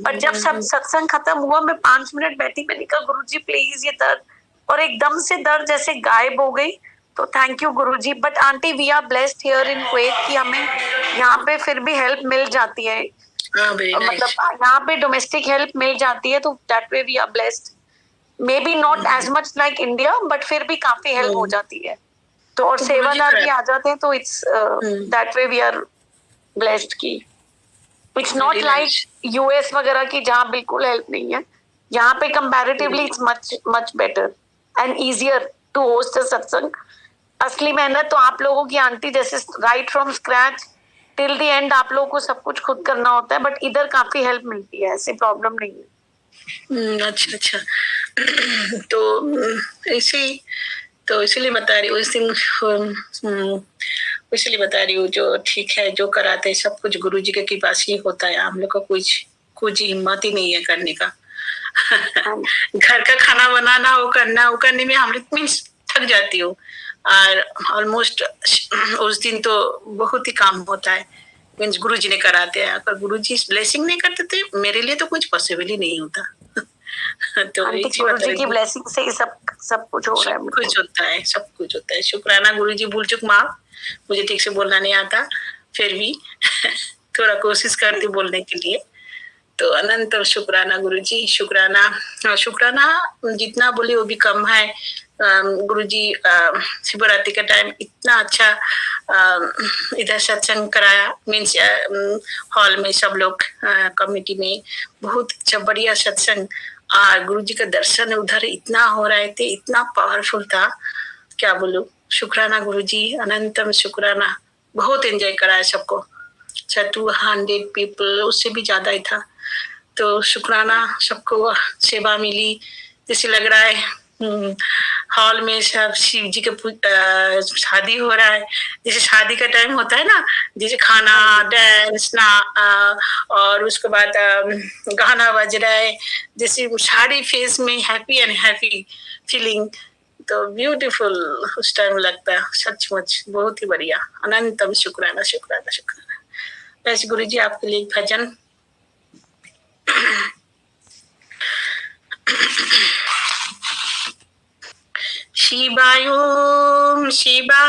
Speaker 8: पर जब सब सत्संग खत्म हुआ, मैं 5 मिनट बैठी, मैंने कहा गुरुजी प्लीज ये दर्द, और एकदम से दर्द जैसे गायब हो गई। तो thank you Guruji. But aunty we are blessed here in Kuwait कि हमें यहाँ पे फिर भी हेल्प मिल जाती है, मतलब यहाँ पे डोमेस्टिक हेल्प मिल जाती है, तो that way we are blessed. May be not as much like India, but फिर भी काफी हेल्प हो जाती है। तो और सेवादार भी आ जाते हैं, तो it's that way we are blessed की इट्स नॉट लाइक यूएस वगैरह की जहाँ बिल्कुल हेल्प नहीं है। यहाँ पे comparatively it's much better and easier to host the satsang. असली मेहनत तो आप लोगों की आंटी, जैसे right from scratch till the end आप लोगों को सब कुछ खुद करना होता है, बट इधर काफी हेल्प मिलती है, ऐसी प्रॉब्लम नहीं है।
Speaker 6: अच्छा तो ऐसे तो इसलिए बता रही हूँ, इस दिन इसलिए बता रही हूँ, जो ठीक है जो कराते हैं सब कुछ गुरुजी के कृपा से ही होता है। हम लोग को कुछ हिम्मत ही नहीं है करने का। घर का खाना बनाना, वो करने में हम लोग मीन्स थक जाती हूँ, और ऑलमोस्ट उस दिन तो बहुत ही काम होता है, मीन्स गुरुजी ने कराते हैं। अगर गुरुजी ब्लेसिंग नहीं करते थे मेरे लिए तो कुछ पॉसिबल ही नहीं होता। तो
Speaker 8: गुरुजी की ब्लेसिंग से ही सब कुछ हो रहा है,
Speaker 6: सब कुछ होता है। शुक्राना गुरुजी, भूल चुक माफ, मुझे ठीक से बोलना नहीं आता, फिर भी थोड़ा कोशिश करती बोलने के लिए। तो अनंत शुक्राना गुरुजी, शुक्राना जितना बोले वो भी कम है। गुरुजी शिवरात्रि का टाइम इतना अच्छा इधर सत्संग कराया, मीन्स हॉल में सब लोग कमेटी में बहुत अच्छा बढ़िया सत्संग, और गुरुजी का दर्शन उधर इतना हो रहे थे, इतना पावरफुल था, क्या बोलूं। शुक्राना गुरुजी, अनंतम शुक्राना, बहुत एंजॉय कराया सबको। 200 पीपल, उससे भी ज्यादा ही था। तो शुक्राना सबको सेवा मिली, जैसे लग रहा है हॉल में सब शिव जी के शादी हो रहा है, जैसे शादी का टाइम होता है ना, जैसे खाना डांस ना और उसके बाद गाना बज रहा है, जैसे सारी फेस में हैप्पी एंड हैप्पी फीलिंग। तो ब्यूटीफुल उस टाइम लगता है, सचमुच बहुत ही बढ़िया। अनंतम शुक्राना शुक्राना शुक्राना। वैसे गुरु जी आपके लिए भजन शिवाय ओम शिवा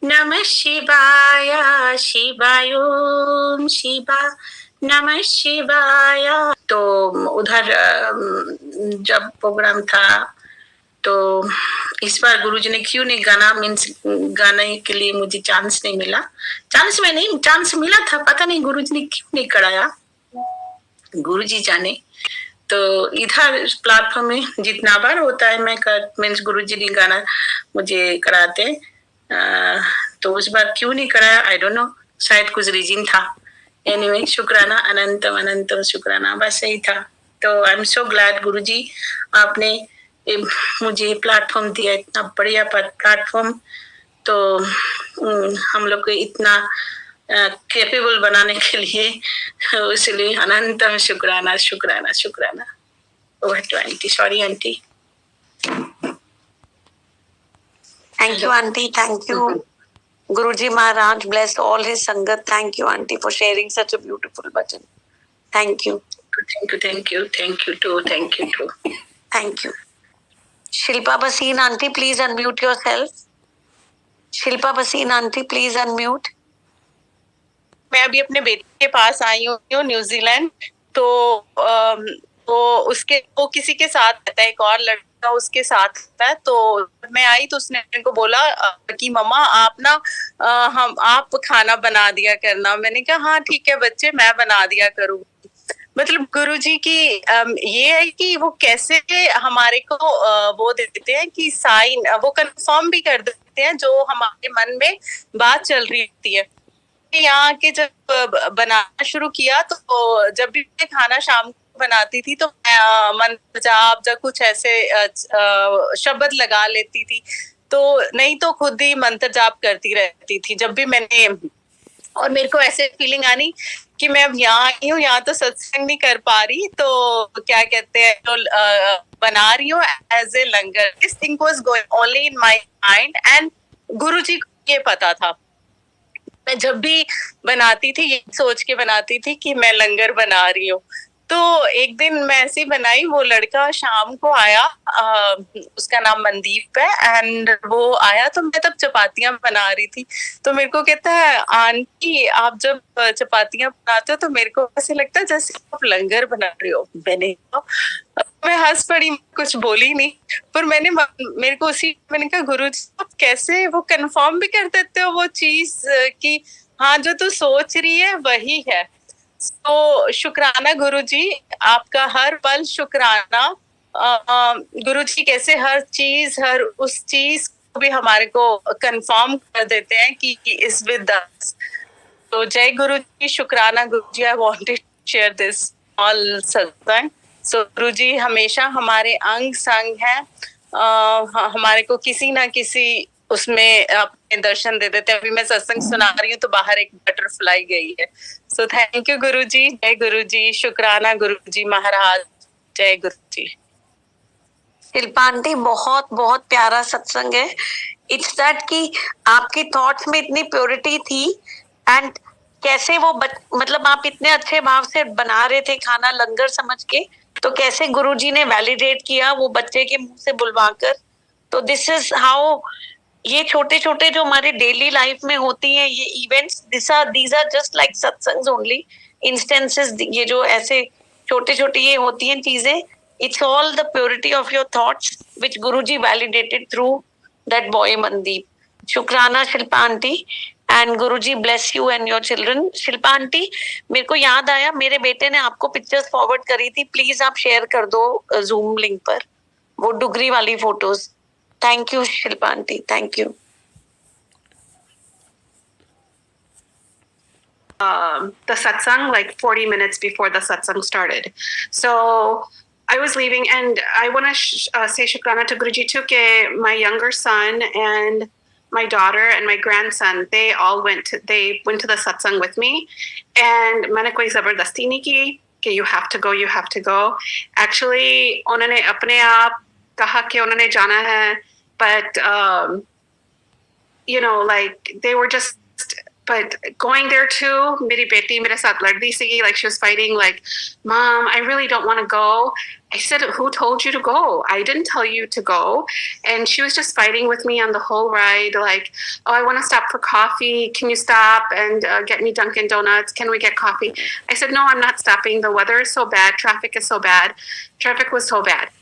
Speaker 6: नमः शिवाय शिवाय ओम शिवा नमः शिवाय। तो उधर जब प्रोग्राम था तो इस बार गुरुजी ने क्यों नहीं गाना मीन्स गाने के लिए मुझे चांस नहीं मिला। चांस मिला था, पता नहीं गुरुजी ने क्यों नहीं कराया, गुरुजी जाने। तो इधर प्लेटफॉर्म में जितना बार होता है मैं मीन्स गुरुजी ने गाना मुझे कराते, तो उस बार क्यों नहीं कराया आई डोंट नो, शायद कुछ रीजन था। एनीवे शुक्राना, अनंतम अनंतम शुक्राना, बस यही था। तो आई एम सो ग्लैड गुरुजी आपने मुझे प्लेटफॉर्म दिया, इतना बढ़िया प्लेटफॉर्म। तो हम लोग को इतना कैपेबल बनाने के लिए, इसलिए अनंतम शुक्राना शुक्राना शुक्राना। Over to aunty, sorry aunty.
Speaker 8: Thank you, Aunty. Thank you. Guruji Maharaj bless all his Sangat. Thank you, Aunty, for sharing such a beautiful bhajan. Thank you.
Speaker 6: Thank you, thank you, thank you too, thank you too.
Speaker 8: Thank you. Shilpa Basin, Aunty, please unmute yourself. Shilpa Basin, Aunty, please unmute.
Speaker 9: मैं अभी अपने बेटे के पास आई हूँ न्यूजीलैंड, तो उसके वो किसी के साथ रहता है, एक और लड़का उसके साथ रहता है। तो मैं आई तो उसने मेरे को बोला कि मम्मा आप ना आप खाना बना दिया करना। मैंने कहा हाँ ठीक है बच्चे, मैं बना दिया करूँगी। मतलब गुरुजी की ये है कि वो कैसे हमारे को वो देते हैं कि साइन, वो कंफर्म भी कर देते हैं जो हमारे मन में बात चल रही होती है। यहाँ के जब बनाना शुरू किया तो जब भी मैं खाना शाम को बनाती थी तो मंत्र जाप या कुछ ऐसे शब्द लगा लेती थी, तो नहीं तो खुद ही मंत्र जाप करती रहती थी जब भी मैंने। और मेरे को ऐसे फीलिंग आनी कि मैं अब यहाँ आई हूँ, यहाँ तो सत्संग नहीं कर पा रही, तो क्या कहते हैं तो बना रही हूँ as a langar. This thing was going only in my mind and Guruji को ये पता था। मैं जब भी बनाती थी ये सोच के बनाती थी कि मैं लंगर बना रही हूँ। तो एक दिन मैं ऐसी बनाई, वो लड़का शाम को आया, उसका नाम मनदीप है, एंड वो आया तो मैं तब चपातियां बना रही थी। तो मेरे को कहता है आंटी आप जब चपातियां बनाते हो तो मेरे को ऐसे लगता है जैसे आप लंगर बना रहे हो। मैं हंस पड़ी, कुछ बोली नहीं, पर मेरे को मैंने कहा गुरुजी आप कैसे वो कंफर्म भी कर देते हो वो चीज कि हाँ जो तू सोच रही है वही है। तो शुक्राना गुरुजी, आपका हर पल शुक्राना। गुरुजी कैसे हर उस चीज को भी हमारे को कंफर्म कर देते हैं कि इज विद अस। तो जय गुरुजी, शुक्राना Guruji. I wanted to share this all satsang. So गुरुजी हमेशा हमारे अंग संग हैं, हमारे को किसी ना किसी उसमें अपने दर्शन दे देते हैं। अभी मैं सत्संग सुना रही हूँ तो बाहर एक बटरफ्लाई गई है। सो थैंक यू गुरुजी, जय गुरुजी, शुक्राना गुरुजी महाराज, जय गुरुजी।
Speaker 8: शिल्पा आंटी बहुत बहुत प्यारा सत्संग है। इट्स दैट कि आपकी थॉट्स में इतनी प्योरिटी थी एंड कैसे वो मतलब आप इतने अच्छे भाव से बना रहे थे खाना लंगर समझ के, तो कैसे गुरुजी ने वैलिडेट किया वो बच्चे के मुंह से बुलवाकर। तो दिस इज हाउ ये छोटे छोटे जो हमारे डेली लाइफ में होती हैं ये events, these are just like satsangs only instances. ये जो ऐसे छोटे छोटे ये होती हैं चीजें, it's all the purity of your thoughts which Guruji validated through that boy Mandeep. Shukrana Shilpa aunty and Guruji bless you and your children. Shilpa aunty, मेरे को याद आया मेरे बेटे ने आपको पिक्चर्स फॉरवर्ड करी थी, प्लीज आप शेयर कर दो जूम लिंक पर वो डुगरी वाली photos. Thank you Shilpa aunty, thank you.
Speaker 10: The satsang like 40 minutes before the satsang started. So I was leaving, and I want to say shukrana to Guruji too. My younger son and my daughter and my grandson, they all went to the satsang with me, and मैंने कोई ज़बरदस्ती नहीं की कि you have to go. Actually, उन्होंने अपने आप कहा कि उन्होंने जाना है, but you know, like they were just but going there too, मेरी बेटी मेरे साथ लड़ रही सी, like she was fighting, like, Mom, I really don't want to go. I said, who told you to go? I didn't tell you to go. And she was just fighting with me on the whole ride, like, oh, I want to stop for coffee. Can you stop and get me Dunkin' Donuts? Can we get coffee? I said, no, I'm not stopping. The weather is so bad. Traffic is so bad. Traffic was so bad.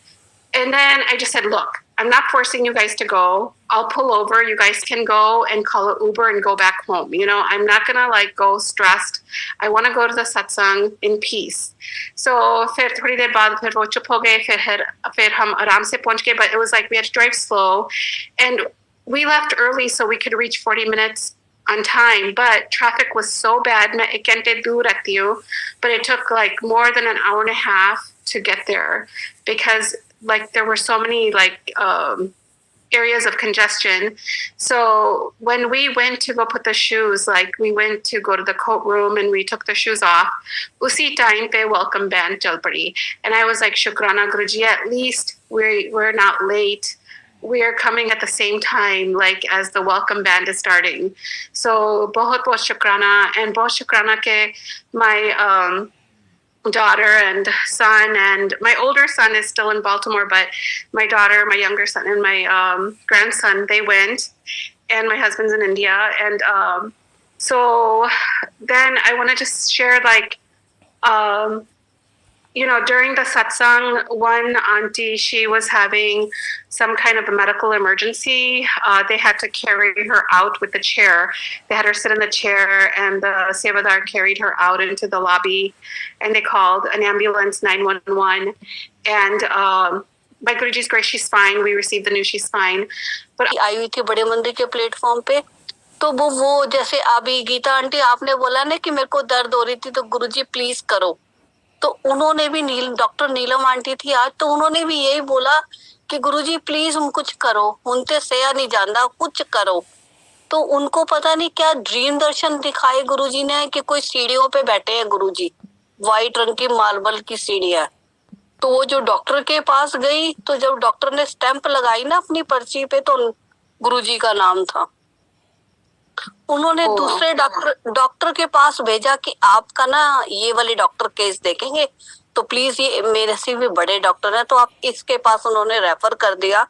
Speaker 10: And then I just said, look, I'm not forcing you guys to go. I'll pull over. You guys can go and call an Uber and go back home. You know, I'm not going to like go stressed. I want to go to the satsang in peace. So फिर थोड़ी देर बाद फिर वो चुप हो गए, फिर हम आराम से पहुंच गए, but it was like we had to drive slow. And we left early so we could reach 40 minutes on time, but traffic was so bad. मैं 1 घंटे दूर रहती हूँ, but it took like more than an hour and a half to get there because like there were so many like areas of congestion. So when we went to go put the shoes, like we went to go to the coat room and we took the shoes off, usi time pe welcome band chal padi. And I was like, Shukrana Guruji, at least we're not late. We're coming at the same time, like as the welcome band is starting. So bahut bahut shukrana, and bahut shukrana ke my daughter and son, and my older son is still in Baltimore, but my daughter, my younger son, and my grandson, they went, and my husband's in India. And so then I want to just share, like, you know, during the satsang, one auntie, she was having some kind of a medical emergency. They had to carry her out with the chair. They had her sit in the chair, and the sevadar carried her out into the lobby, and they called an ambulance, 911. And by Guruji's grace, she's fine. We received the news she's fine. But
Speaker 8: आई हुई थी बड़े मंदिर के प्लेटफॉर्म पे, तो वो जैसे अभी गीता आंटी आपने बोला ना कि मेरे को दर्द हो रही थी तो गुरुजी प्लीज करो, तो उन्होंने भी डॉक्टर नीलम आंटी थी आज, तो उन्होंने भी यही बोला कि गुरुजी प्लीज कुछ करो, उनसे सया नहीं जानता, कुछ करो। तो उनको पता नहीं क्या ड्रीम दर्शन दिखाए गुरुजी ने कि कोई सीढ़ियों पे बैठे हैं गुरुजी, व्हाइट रंग की मार्बल की सीढ़ियां। तो वो जो डॉक्टर के पास गई, तो जब डॉक्टर ने स्टैंप लगाई ना अपनी पर्ची पे, तो गुरुजी का नाम था। उन्होंने दूसरे डॉक्टर के पास भेजा कि आपका ना ये वाले डॉक्टर केस देखेंगे, तो प्लीज ये मेरे से भी बड़े डॉक्टर हैं, तो आप इसके पास उन्होंने रेफर कर दिया।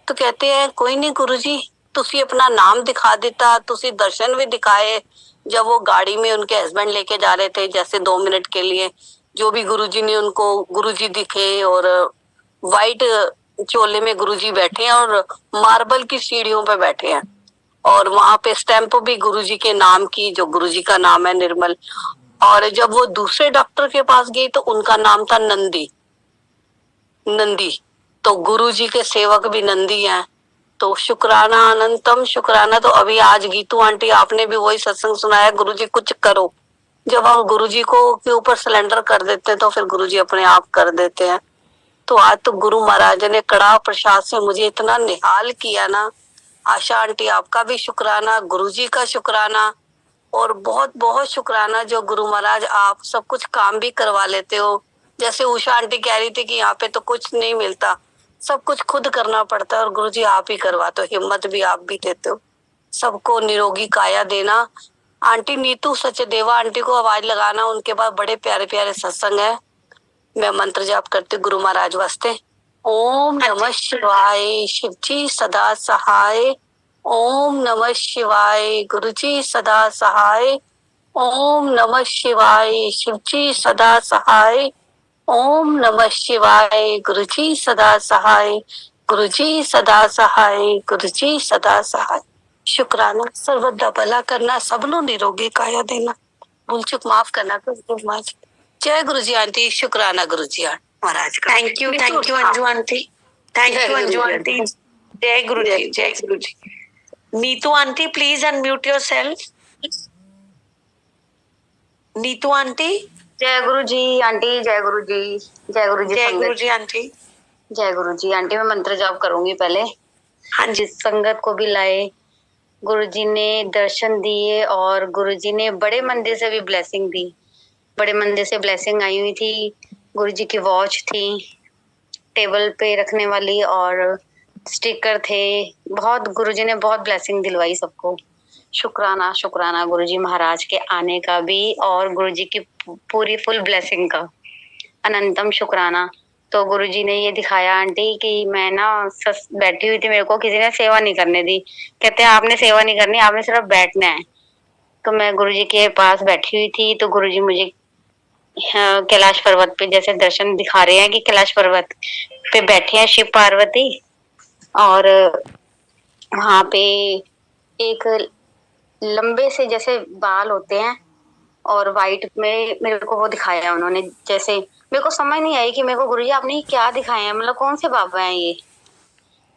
Speaker 8: तो कहते हैं कोई नहीं गुरुजी, तुसी अपना नाम दिखा देता, तुसी दर्शन भी दिखाए। जब वो गाड़ी में उनके हस्बैंड लेके जा रहे थे, जैसे 2 मिनट के लिए, जो भी गुरुजी ने उनको गुरुजी दिखे, और वाइट चोले में गुरुजी बैठे हैं और मार्बल की सीढ़ियों पे बैठे हैं, और वहां पे स्टैंप भी गुरुजी के नाम की, जो गुरुजी का नाम है निर्मल। और जब वो दूसरे डॉक्टर के पास गई तो उनका नाम था नंदी, तो गुरुजी के सेवक भी नंदी हैं। तो शुक्राना अनंतम शुक्राना। तो अभी आज गीतू आंटी आपने भी वही सत्संग सुनाया, गुरुजी कुछ करो। जब हम गुरुजी को के ऊपर सिलेंडर कर देते हैं तो फिर गुरुजी अपने आप कर देते हैं। तो आज तो गुरु महाराज ने कड़ा प्रसाद से मुझे इतना निहाल किया ना। आशा आंटी आपका भी शुक्राना, गुरुजी का शुक्राना, और बहुत बहुत शुक्राना जो गुरु महाराज आप सब कुछ काम भी करवा लेते हो। जैसे उषा आंटी कह रही थी कि यहाँ पे तो कुछ नहीं मिलता, सब कुछ खुद करना पड़ता है, और गुरुजी आप ही करवाते हो, हिम्मत भी आप भी देते हो। सबको निरोगी काया देना। आंटी नीतू सचदेवा आंटी को आवाज लगाना, उनके पास बड़े प्यारे प्यारे सत्संग है। मैं मंत्र जाप करती हूँ गुरु महाराज वास्ते। ओम नमः शिवाय, शिव जी सदा सहाय। ओम नमः शिवाय, गुरु जी सदा सहाय। ओम नमः शिवाय, शिव जी सदा सहाय। ओम नमः शिवाय, गुरु जी सदा सहाय। गुरु जी सदा सहाय, गुरु जी सदा सहाय। शुक्राना, सर्वदा भला करना, सबनो निरोगी काया देना, भूल चूक माफ करना गुरु महाराज। जय गुरु जी आंटी, शुक्राना गुरु जी महाराज का।
Speaker 6: Thank you Anju aunty, thank you Anju aunty. जय गुरु जी, जय Guru ji. Neetu aunty please unmute yourself. Neetu aunty.
Speaker 11: जय गुरु जी आंटी, जय गुरु जी, जय गुरु जी,
Speaker 6: जय गुरु जी आंटी,
Speaker 11: जय गुरु जी आंटी। मैं मंत्र जाप करूंगी पहले।
Speaker 6: हाँ जी।
Speaker 11: संगत को भी लाए, गुरु जी ने दर्शन दिए, और गुरु जी ने बड़े मंदिर से भी ब्लेसिंग दी। बड़े मंदिर से ब्लेसिंग आई हुई थी। गुरु जी की वॉच थी टेबल पे रखने वाली, और स्टिकर थे। बहुत गुरु जी ने बहुत ब्लेसिंग दिलवाई सबको। शुक्राना शुक्राना गुरुजी महाराज के आने का भी और गुरुजी की पूरी फुल ब्लेसिंग का अनंतम शुक्राना। तो गुरुजी ने ये दिखाया आंटी कि मैं ना बैठी हुई थी, मेरे को किसी ने सेवा नहीं करने दी। कहते हैं आपने सेवा नहीं करनी, आपने सिर्फ बैठना है। तो मैं गुरुजी के पास बैठी हुई थी तो गुरुजी मुझे कैलाश पर्वत पे जैसे दर्शन दिखा रहे हैं कि कैलाश पर्वत पे बैठे हैं शिव पार्वती, और वहां पे एक लंबे से जैसे बाल होते हैं और वाइट में मेरे को वो दिखाया उन्होंने। जैसे मेरे को समझ नहीं आई कि मेरे को गुरुजी आपने क्या दिखाया है, मतलब कौन से बाबा हैं ये।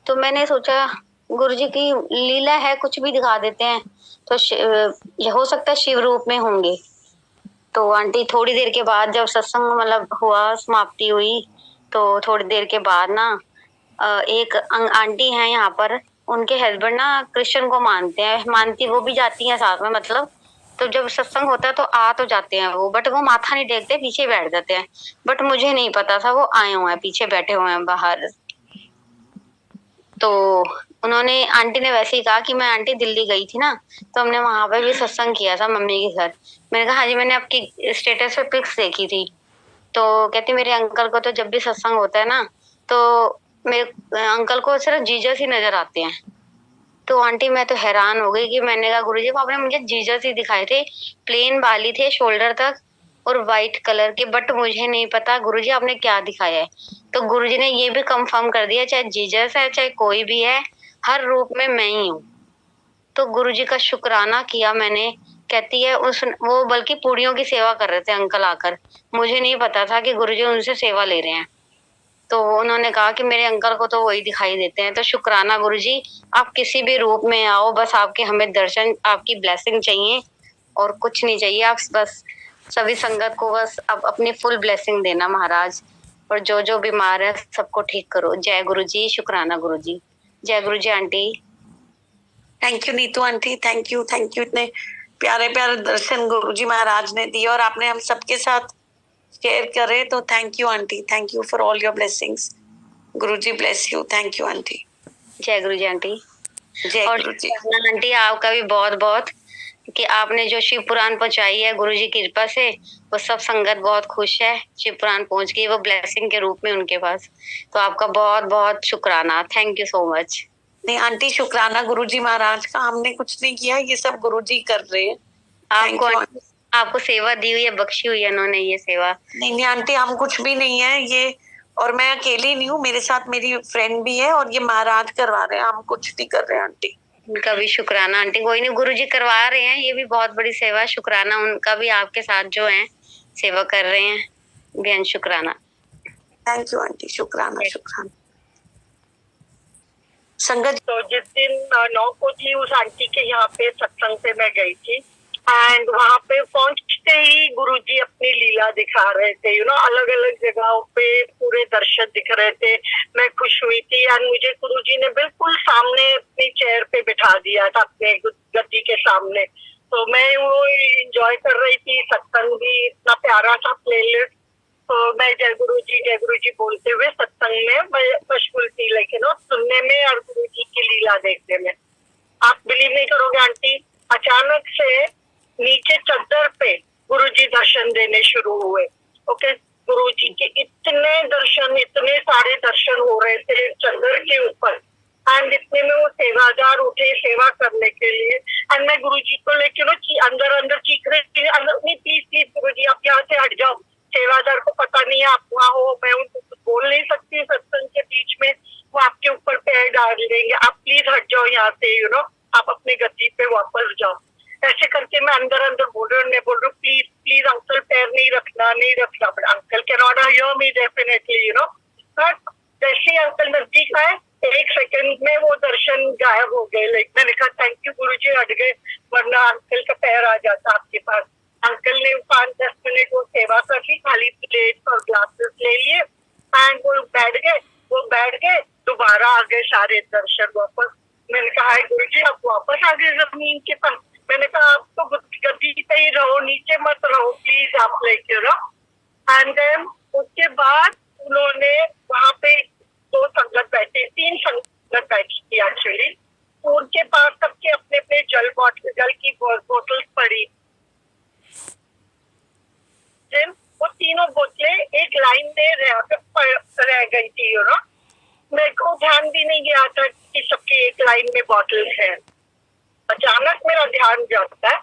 Speaker 11: तो मैंने सोचा गुरुजी की लीला है, कुछ भी दिखा देते हैं, तो हो सकता है शिव रूप में होंगे। तो आंटी थोड़ी देर के बाद जब सत्संग मतलब हुआ, समाप्ति हुई, तो थोड़ी देर के बाद ना एक आंटी है यहाँ पर, उनके हस्बैंड ना कृष्ण को मानते हैं, मानती वो भी जाती हैं साथ में, मतलब तो जब सत्संग होता है तो आ तो जाते हैं वो, बट वो माथा नहीं टेकते, पीछे बैठ जाते हैं। बट मुझे नहीं पता था वो आए हुए हैं, पीछे बैठे हुए हैं बाहर। तो उन्होंने, आंटी ने वैसे ही कहा कि मैं आंटी दिल्ली गई थी ना, तो हमने वहां पे भी सत्संग किया था मम्मी के घर। मैंने कहा हाँ जी, मैंने आपकी स्टेटस पे पिक्स देखी थी। तो कहती मेरे अंकल को तो जब भी सत्संग होता है ना, तो मेरे अंकल को सिर्फ जीजस ही नजर आते हैं। तो आंटी मैं तो हैरान हो गई कि मैंने कहा गुरुजी आपने मुझे जीजस ही दिखाए थे, प्लेन बाली थे शोल्डर तक और वाइट कलर के, बट मुझे नहीं पता गुरुजी आपने क्या दिखाया है। तो गुरुजी ने ये भी कंफर्म कर दिया चाहे जीजस है चाहे कोई भी है, हर रूप में मैं ही हूँ। तो गुरुजी का शुक्राना किया मैंने। कहती है वो बल्कि पूड़ियों की सेवा कर रहे थे अंकल आकर, मुझे नहीं पता था कि गुरुजी उनसे सेवा ले रहे हैं। तो उन्होंने कहा कि मेरे अंकल को तो वही दिखाई देते हैं। तो शुक्राना गुरुजी, आप किसी भी रूप में आओ, बस आपके हमें दर्शन, आपकी ब्लेसिंग चाहिए और कुछ नहीं चाहिए। आप बस सभी संगत को बस आप अपनी फुल ब्लेसिंग देना महाराज, और जो जो बीमार है सबको ठीक करो। जय गुरुजी, शुक्राना गुरुजी। जय Guruji aunty.
Speaker 6: Thank you Neetu aunty, thank you इतने प्यारे प्यारे दर्शन गुरुजी महाराज ने दिए और आपने हम सबके साथ शेयर करे, तो thank you aunty, thank you for all your blessings. Guruji bless you. Thank you aunty.
Speaker 11: जय गुरुजी आंटी।
Speaker 6: जय
Speaker 11: और
Speaker 6: गुरुजी
Speaker 11: आंटी आपका भी बहुत बहुत कि आपने जो शिव पुराण पहुंचाई है गुरुजी की कृपा से, वो सब संगत बहुत खुश है, शिव पुराण पहुंच गई वो ब्लेसिंग के रूप में उनके पास। तो आपका बहुत बहुत शुक्राना, थैंक यू सो मच।
Speaker 6: नहीं आंटी, शुक्राना गुरुजी महाराज का, हमने कुछ नहीं किया, ये सब गुरुजी कर रहे हैं।
Speaker 11: आपको सेवा दी हुई है, बख्शी हुई है उन्होंने ये सेवा।
Speaker 6: नहीं आंटी, हम कुछ भी नहीं है ये, और मैं अकेली नहीं हूँ, मेरे साथ मेरी फ्रेंड भी है और ये महाराज करवा रहे हैं, हम कुछ नहीं कर रहे हैं आंटी।
Speaker 11: उनका भी शुक्राना आंटी। कोई नहीं, गुरुजी करवा रहे हैं, ये भी बहुत बड़ी सेवा। शुक्राना उनका भी, आपके साथ जो है सेवा कर रहे हैं, बेहद शुक्राना।
Speaker 6: थैंक यू आंटी, शुक्राना शुक्राना। संगत
Speaker 12: तो जिस दिन 9 को थी, उस आंटी के यहाँ पे सत्संग पे मैं गई थी, एंड वहां पे पहुंचते ही गुरुजी अपनी लीला दिखा रहे थे, अलग अलग जगहों पे पूरे दर्शन दिख रहे थे। मैं खुश हुई थी, एंड मुझे गुरुजी ने बिल्कुल सामने अपनी चेयर पे बिठा दिया था, अपने गद्दी के सामने। तो मैं वो एंजॉय कर रही थी, सत्संग भी इतना प्यारा था प्लेलिस्ट। तो मैं जय गुरुजी बोलते हुए सत्संग में मैं मशगूल थी, लेकिन सुनने में और गुरुजी की लीला देखने में। आप बिलीव नहीं करोगे आंटी, अचानक से नीचे चद्दर पे गुरुजी दर्शन देने शुरू हुए। ओके, गुरुजी के इतने सारे दर्शन हो रहे थे चद्दर के ऊपर, एंड इतने में वो सेवादार उठे सेवा करने के लिए, एंड मैं गुरुजी को लेके अंदर चीख रही थी, प्लीज गुरुजी आप यहाँ से हट जाओ, सेवादार को पता नहीं है आप वहाँ हो, मैं उनको कुछ बोल नहीं सकती सत्संग के बीच में, वो आपके ऊपर पैर डाल देंगे, आप प्लीज हट जाओ यहाँ से, आप अपने गद्दी पे वापस जाओ। ऐसे करके मैं अंदर बोल रही हूँ प्लीज अंकल पैर नहीं रखना, but uncle can not hear me definitely, but जैसे ही अंकल नजदीक आए 1 सेकंड में वो दर्शन गायब हो गए। मैंने कहा थैंक यू गुरुजी, हट गए, वरना अंकल का पैर आ जाता आपके पास। अंकल ने 5-10 मिनट वो सेवा कर ली, खाली प्लेट और ग्लासेस ले लिए, एंड वो बैठ गए, दोबारा आ गए सारे दर्शन वापस। मैंने कहा हाय गुरुजी, आप वापस आ गए जमीन के पास। मैंने कहा आप तो गद्दी पे ही रहो, नीचे मत रहो प्लीज, आप लेके रहो। एंड देन उसके बाद उन्होंने वहां पे 2 संगत बैठे, 3 संगत बैठी थी एक्चुअली, उनके पास सबके अपने अपने पे जल की बोतल पड़ी, वो तीनों बोतलें एक लाइन में रह गई थी, यू नो। मेरे को ध्यान भी नहीं गया था कि सबकी एक लाइन में बॉटल्स है। अचानक मेरा ध्यान जाता है,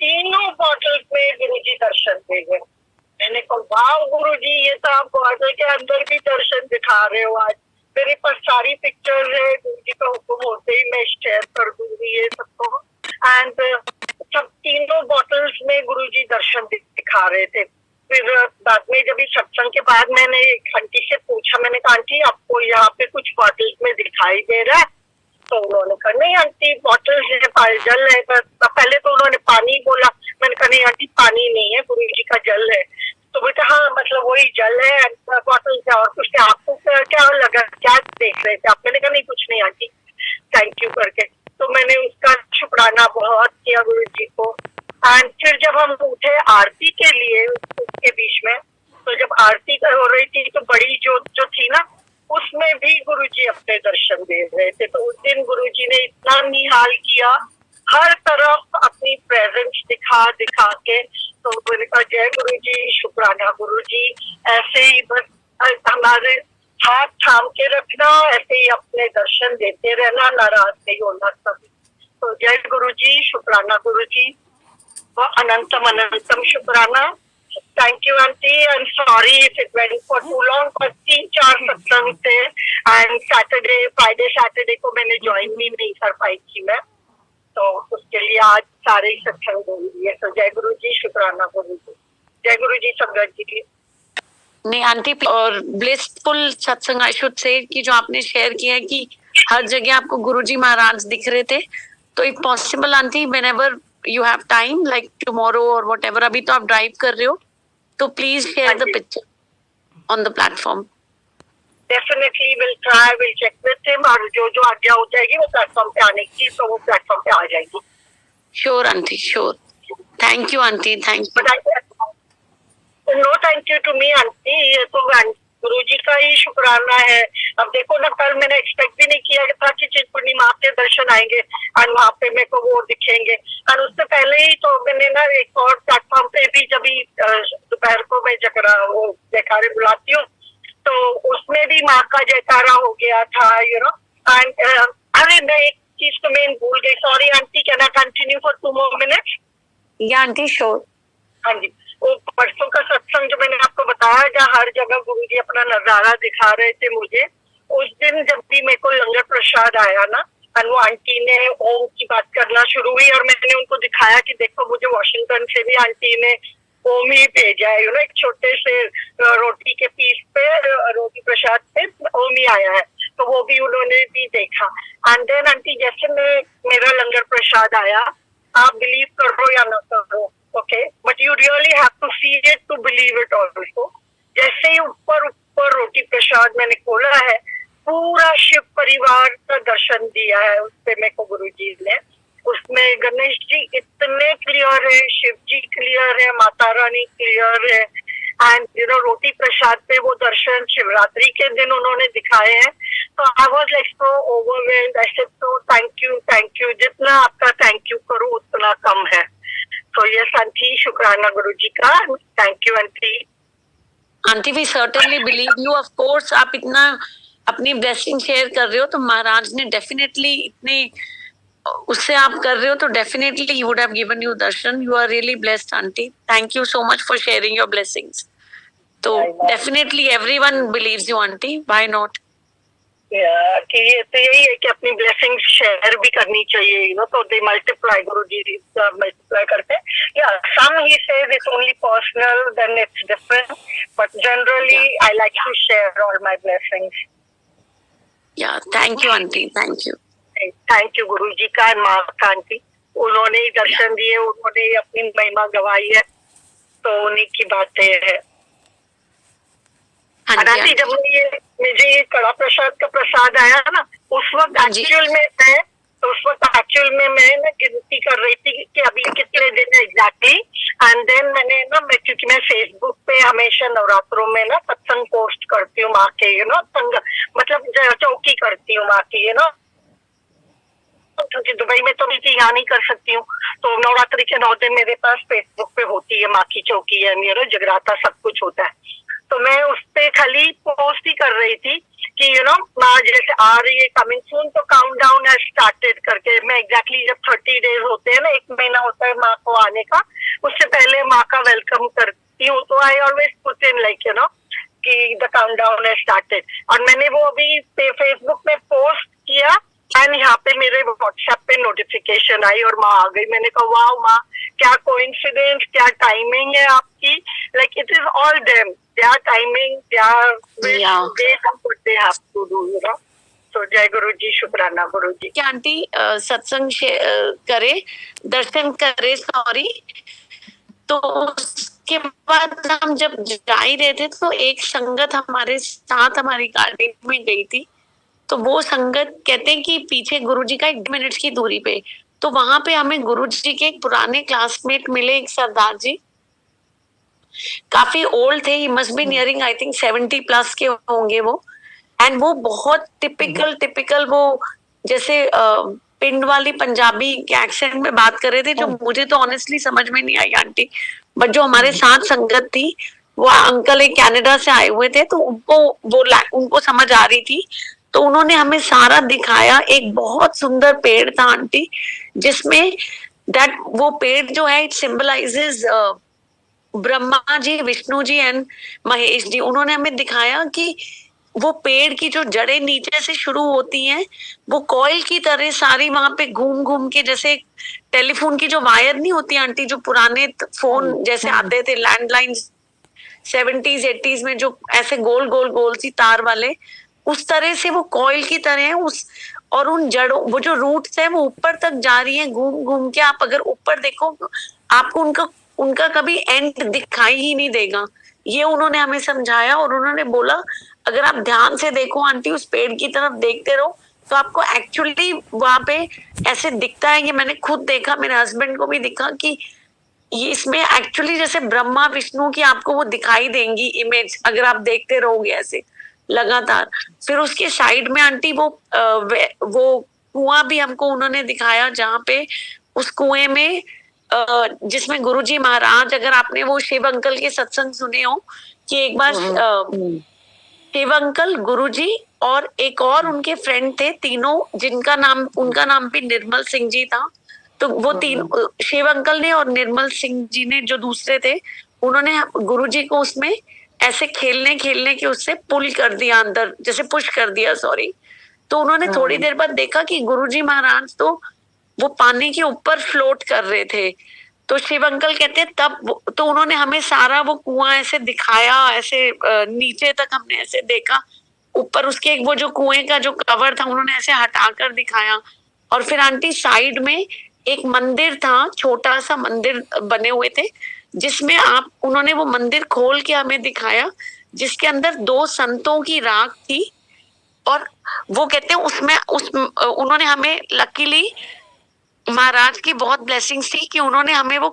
Speaker 12: तीनों बॉटल्स में गुरुजी दर्शन दे गए। मैंने कहा वाह गुरुजी, ये तो आप बॉटल के अंदर भी दर्शन दिखा रहे हो आज। मेरे पास सारी पिक्चर्स है, गुरुजी का हुक्म होते ही मैं शेयर कर दूंगी ये सबको। एंड सब तीनों बॉटल्स में गुरुजी दर्शन दिखा रहे थे। फिर बाद में जब इस सत्संग के बाद मैंने एक आंटी से पूछा, मैंने कहा आंटी आपको यहाँ पे कुछ बॉटल्स में दिखाई दे रहा है? तो उन्होंने कहा नहीं आंटी, बॉटल्स है, जल है बस। पहले तो उन्होंने पानी बोला, मैंने कहा नहीं आंटी पानी नहीं है, गुरुजी का जल है। तो बेटा हाँ मतलब वही जल है, बॉटल है और कुछ नहीं। आपको क्या लगा, क्या देख रहे थे आप? मैंने कहा नहीं कुछ नहीं आंटी, थैंक यू करके। तो मैंने उसका शुक्राना बहुत किया गुरुजी को। एंड फिर जब हम उठे आरती के लिए उसके बीच में, तो जब आरती हो रही थी तो बड़ी जो थी ना, उसमें भी गुरुजी अपने दर्शन दे रहे थे। तो उस दिन गुरुजी ने इतना निहाल किया, हर तरफ अपनी प्रेजेंस दिखा के। तो मैंने कहा जय गुरुजी, शुक्राना गुरुजी, ऐसे ही बस हमारे हाथ थाम के रखना, ऐसे ही अपने दर्शन देते रहना, नाराज नहीं होना कभी। तो जय गुरुजी, शुक्राना गुरुजी, अनंतम अनंतम शुक्राना। Thank you aunty, I am sorry if it went for too long, पर 3-4 सत्संग थे एंड फ्राइडे सैटरडे को मैंने ज्वाइन भी नहीं कर पाई थी मैं, तो उसके लिए आज सारे ही सत्संग बोल दिए। तो जय गुरु जी, शुक्राना गुरु जी, जय गुरु जी, संगत जी।
Speaker 8: नहीं आंटी, और ब्लिसफुल सत्संग आई शुड से कि जो आपने शेयर किया है कि हर जगह आपको गुरुजी महाराज दिख रहे थे। तो if possible aunty, whenever you have time like tomorrow or whatever, अभी तो आप ड्राइव कर रहे हो, तो please share the picture on the platform.
Speaker 12: Definitely will try, will check with him, और जो आज्ञा हो जाएगी वो प्लेटफॉर्म पे आने की, तो वो प्लेटफॉर्म पे आ जाएगी।
Speaker 8: Sure aunty, sure. Thank you aunty, thank you.
Speaker 12: No thank you to me aunty, ये तो गुरुजी का ही शुक्राना है। अब देखो ना, कल मैंने एक्सपेक्ट भी नहीं किया था कि चिंतपूर्णी माँ के दर्शन आएंगे और वहाँ पे मेरे को वो दिखेंगे। और उससे पहले ही तो मैंने ना एक और प्लेटफॉर्म पे भी, जब दोपहर को मैं वो जयकारे बुलाती हूँ, तो उसमें भी माँ का जयकारा हो गया था, यू नो। एंड अरे मैं एक चीज तो मैं भूल गई, sorry aunty, can I continue for 2 more minutes?
Speaker 8: या आंटी श्योर।
Speaker 12: हाँ जी, वो परसों का सत्संग जो मैंने आपको बताया, जहाँ हर जगह गुरुजी अपना नजारा दिखा रहे थे मुझे, उस दिन जब भी मेरे को लंगर प्रसाद आया ना, और वो आंटी ने ओम की बात करना शुरू हुई, और मैंने उनको दिखाया कि देखो मुझे वॉशिंगटन से भी आंटी ने ओम ही भेजा है, यू नो, एक छोटे से रोटी के पीस पे, रोटी प्रसाद पे ओम ही आया है, तो वो भी उन्होंने भी देखा। एंड देन आंटी जैसे मेरा लंगर प्रसाद आया, आप बिलीव करो या ना करो, okay, but you really have to see it to believe it also. जैसे ही ऊपर रोटी प्रसाद मैंने खोला है, पूरा शिव परिवार का दर्शन दिया है उसपे मेरे को गुरुजी ने। उसमें गणेश जी इतने क्लियर है, शिव जी क्लियर है, माता रानी क्लियर है, एंड यू नो रोटी प्रसाद पे वो दर्शन शिवरात्रि के दिन उन्होंने दिखाए हैं। तो I was like so overwhelmed, I said so thank you, जितना आपका थैंक यू करूं उतना कम है। तो यस आंटी, शुक्राना गुरुजी का, thank you aunty.
Speaker 8: Aunty we certainly believe you, of course आप इतना अपनी ब्लेसिंग शेयर कर रहे हो, तो महाराज ने डेफिनेटली इतने उससे आप कर रहे हो, तो definitely he would have given you darshan. You are really blessed aunty, thank you so much for sharing your blessings. तो definitely everyone believes you aunty, why not.
Speaker 12: कि ये तो यही है कि अपनी ब्लेसिंग्स शेयर भी करनी चाहिए, यू नो, तो दे मल्टीप्लाई, गुरुजी मल्टीप्लाई करते हैं। या some he says it's only personal, then it's different, but generally I like to share all my blessings.
Speaker 8: या thank you aunty,
Speaker 12: thank you Guruji का, माँ का आंटी, उन्होंने ही दर्शन दिए, उन्होंने ही अपनी महिमा गवाई है, तो उन्हीं की बातें है। आंटी जब मुझे ये कड़ा प्रसाद का प्रसाद आया ना, उस वक्त एक्चुअल में मैं ना गिनती कर रही थी कि अभी कितने दिन है एग्जैक्टली। एंड देन मैंने ना, क्योंकि मैं फेसबुक पे हमेशा नवरात्रों में ना सत्संग पोस्ट करती हूँ माँ के, यू नो, मतलब चौकी करती हूँ माँ की, यू नो, क्योंकि दुबई में तो मैं यहाँ नहीं कर सकती हूँ, तो नवरात्रि के 9 दिन मेरे पास फेसबुक पे होती है माँ की चौकी है, मेरा जगराता सब कुछ होता है। तो मैं उस पे खाली पोस्ट ही कर रही थी कि माँ जैसे आ रही है कमिंग सून, तो काउंट डाउन हैज स्टार्टेड करके। मैं एग्जैक्टली जब 30 डेज होते हैं ना, 1 महीना होता है माँ को आने का, उससे पहले माँ का वेलकम करती हूँ। तो I always put in like कि the count down has started. और मैंने वो अभी फेसबुक में पोस्ट किया एंड यहाँ पे मेरे व्हाट्सएप पे नोटिफिकेशन आई और माँ आ गई। मैंने कहा वाह माँ, क्या कोइंसिडेंस, क्या टाइमिंग है आपकी। Like it is all them, their timing, their wish, they have what they have to do, So जय गुरु जी, शुक्राना गुरु जी।
Speaker 8: कि आंटी सत्संग करे, दर्शन करे, सॉरी। तो उसके बाद हम जब जा ही रहे थे तो एक संगत हमारे साथ हमारी गाड़ी में गई थी। तो वो संगत कहते हैं कि पीछे गुरुजी का 1 मिनट की दूरी पे, तो वहां पे हमें गुरुजी के एक पुराने क्लासमेट मिले, एक सरदार जी, काफी ओल्ड थे, he must be nearing I think 70+ के होंगे वो। एंड वो बहुत टिपिकल वो जैसे पिंड वाली पंजाबी के एक्सेंट में बात कर रहे थे, जो मुझे तो ऑनेस्टली समझ में नहीं आई आंटी। बट जो हमारे साथ संगत थी, वो अंकल एक कनाडा से आए हुए थे, तो उनको समझ आ रही थी। तो उन्होंने हमें सारा दिखाया। एक बहुत सुंदर पेड़ था आंटी, जिसमें वो पेड़ जो है it symbolises Brahma ji, Vishnu ji and Mahesh ji. उन्होंने हमें दिखाया कि वो पेड़ की जो जड़ें नीचे से शुरू होती हैं, वो कॉइल की तरह सारी वहां पे घूम घूम के, जैसे टेलीफोन की जो वायर नहीं होती आंटी, जो पुराने फोन जैसे आते थे लैंडलाइन 70s 80s में, जो ऐसे गोल गोल गोल सी तार वाले, उस तरह से वो कॉइल की तरह है। और उन जड़ों, वो जो रूट्स है वो ऊपर तक जा रही है घूम घूम के। आप अगर ऊपर देखो, आपको उनका कभी एंड दिखाई ही नहीं देगा। ये उन्होंने हमें समझाया। और उन्होंने बोला अगर आप ध्यान से देखो आंटी, उस पेड़ की तरफ देखते रहो, तो आपको एक्चुअली वहां पे ऐसे दिखता है। ये मैंने खुद देखा, मेरे हस्बैंड को भी दिखा कि ये इसमें एक्चुअली जैसे ब्रह्मा विष्णु की आपको वो दिखाई देंगी इमेज, अगर आप देखते रहोगे ऐसे लगातार। फिर उसके साइड में आंटी वो कुआं भी हमको उन्होंने दिखाया, जहाँ पे उस कुएं में जिसमें गुरुजी महाराज, अगर आपने वो शिव अंकल के सत्संग सुने हो कि एक बार शिव अंकल, गुरुजी और एक और उनके फ्रेंड थे, तीनों, उनका नाम भी निर्मल सिंह जी था। तो वो तीन, शिव अंकल ने और निर्मल सिंह जी ने जो दूसरे थे, उन्होंने गुरुजी को उसमें ऐसे खेलने के उससे पुल कर दिया अंदर, जैसे पुश कर दिया, सॉरी। तो उन्होंने थोड़ी देर बाद देखा कि गुरुजी महाराज तो वो पानी के ऊपर फ्लोट कर रहे थे। तो शिव अंकल कहते हैं तब तो उन्होंने हमें सारा वो कुआं ऐसे दिखाया, ऐसे नीचे तक हमने ऐसे देखा, ऊपर उसके वो जो कुएं का जो कवर था उन्होंने ऐसे हटाकर दिखाया। और फिर आंटी साइड में एक मंदिर था, छोटा सा मंदिर बने हुए थे, जिसमें उन्होंने वो मंदिर खोल के हमें दिखाया, जिसके अंदर 2 संतों की राख थी। और वो कहते हैं उन्होंने हमें, लकीली महाराज की बहुत ब्लेसिंग्स थी कि उन्होंने हमें वो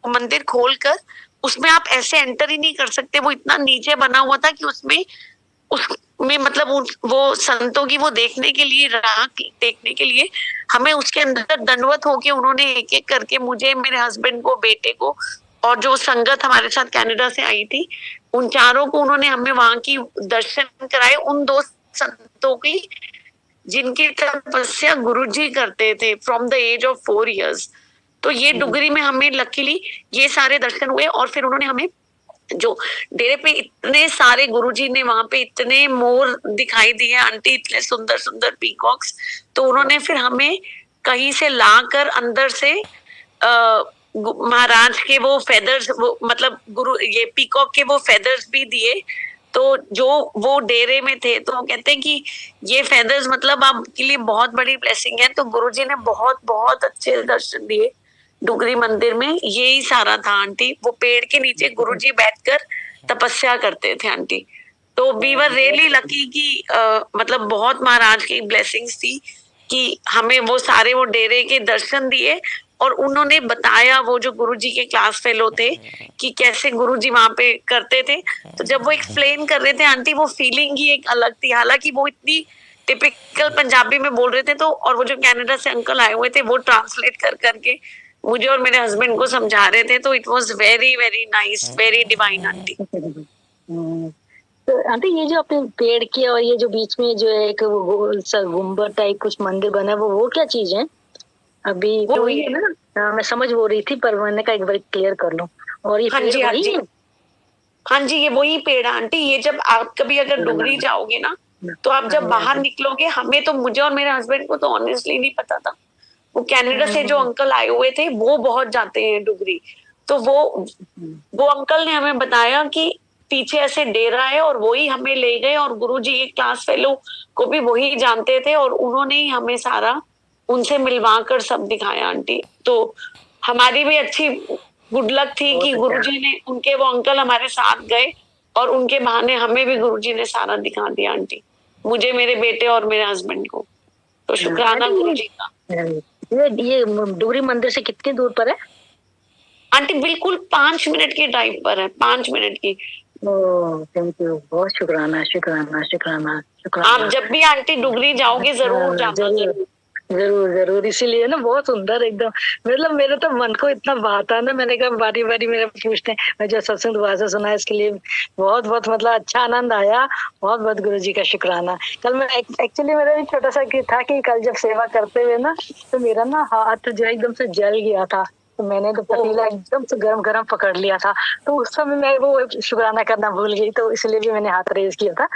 Speaker 8: मंदिर खोलकर, उसमें आप ऐसे एंटर ही नहीं कर सकते, वो इतना नीचे बना हुआ था कि उसमें मतलब वो संतों की वो देखने के लिए, राख देखने के लिए हमें उसके अंदर दंडवत होके उन्होंने एक एक करके, मुझे, मेरे हस्बैंड को, बेटे को और जो संगत हमारे साथ कनाडा से आई थी, उन चारों को उन्होंने हमें वहां की दर्शन कराए, उन 2 संतों की जिनकी तपस्या गुरुजी करते थे from the age of 4 years। तो ये डुगरी में हमें लकीली ये सारे दर्शन हुए। और फिर उन्होंने हमें जो डेरे पे इतने सारे गुरुजी ने वहां पे इतने मोर दिखाई दिए आंटी, इतने सुंदर सुंदर पीकॉक्स। तो उन्होंने फिर हमें कहीं से लाकर अंदर से महाराज के वो फेदर्स, वो मतलब ये पीकॉक के वो फेदर्स भी दिए। तो जो वो डेरे में थे, तो कहते हैं कि ये फेदर्स मतलब आपके लिए बहुत बड़ी ब्लेसिंग है। तो गुरुजी ने बहुत बहुत अच्छे दर्शन दिए डुगरी मंदिर में। यही सारा था आंटी, वो पेड़ के नीचे गुरुजी बैठकर तपस्या करते थे आंटी। तो वी वर रियली लकी कि मतलब बहुत महाराज की ब्लेसिंग्स थी कि हमें वो सारे वो डेरे के दर्शन दिए। और उन्होंने बताया, वो जो गुरुजी के क्लास फेलो थे, कि कैसे गुरुजी वहां पे करते थे। तो जब वो एक्सप्लेन कर रहे थे आंटी, वो फीलिंग ही एक अलग थी। हालांकि वो इतनी टिपिकल पंजाबी में बोल रहे थे, तो और वो जो कनाडा से अंकल आए हुए थे वो ट्रांसलेट कर करके मुझे और मेरे हस्बैंड को समझा रहे थे, तो it was very very nice, very divine aunty.
Speaker 13: तो आंटी ये जो आपने पेड़ किया और ये जो बीच में जो है एक वो गोल सा गुम्बद टाइप कुछ मंदिर बना है, वो क्या चीज है? अभी
Speaker 8: वो
Speaker 13: वही है ना? मैं समझ वो रही थी, पर मैंने कहा एक बार क्लियर कर लूं। और ये
Speaker 8: हाँ
Speaker 13: पेड़
Speaker 8: जी, हाँ
Speaker 13: वही
Speaker 8: जी,
Speaker 13: है?
Speaker 8: हाँ जी, ये वही पेड़ है आंटी। ये जब आप कभी अगर डुगरी जाओगे ना, तो आप जब बाहर निकलोगे, हमें तो, मुझे और मेरे हस्बैंड को तो ऑनेस्टली नहीं पता था। वो कनाडा से जो अंकल आए हुए थे वो बहुत जाते हैं डुगरी, तो वो अंकल ने हमें बताया कि पीछे ऐसे डेरा है, और वही हमें ले गए, और गुरुजी ये क्लास फेलो को भी वही जानते थे, और उन्होंने ही हमें सारा उनसे मिलवा कर सब दिखाया आंटी। तो हमारी भी अच्छी गुड लक थी कि गुरुजी ने, उनके वो अंकल हमारे साथ गए, और उनके बहाने हमें भी गुरुजी ने सारा दिखा दिया आंटी, मुझे, मेरे बेटे और मेरे हस्बैंड को। तो शुक्राना गुरुजी का।
Speaker 13: ये डुगरी मंदिर से कितनी दूर पर है
Speaker 8: आंटी? बिल्कुल 5 मिनट की ड्राइव पर है, 5 मिनट की।
Speaker 13: थैंक यू, बहुत शुक्राना शुक्राना शुक्राना शुक्राना।
Speaker 8: आप जब भी आंटी डुगरी जाओगे जरूर जाना, जरूर
Speaker 13: जरूर जरूर, इसीलिए ना बहुत सुंदर एकदम, मतलब मेरे तो मन को इतना भाता ना, मैंने कहा बारी बारी मेरे पूछते हैं, मैं जो सत्संग दोबारा से सुना इसके लिए बहुत बहुत मतलब अच्छा आनंद आया। बहुत बहुत गुरुजी का शुक्राना। कल मैं एक्चुअली मेरा भी छोटा सा था कि कल जब सेवा करते हुए ना, तो मेरा ना हाथ जो एकदम से जल गया था, तो मैंने तो पतीला एकदम से गरम गरम पकड़ लिया था, तो उस समय मैं वो शुक्राना करना भूल गई, तो इसलिए भी मैंने हाथ रेज किया था।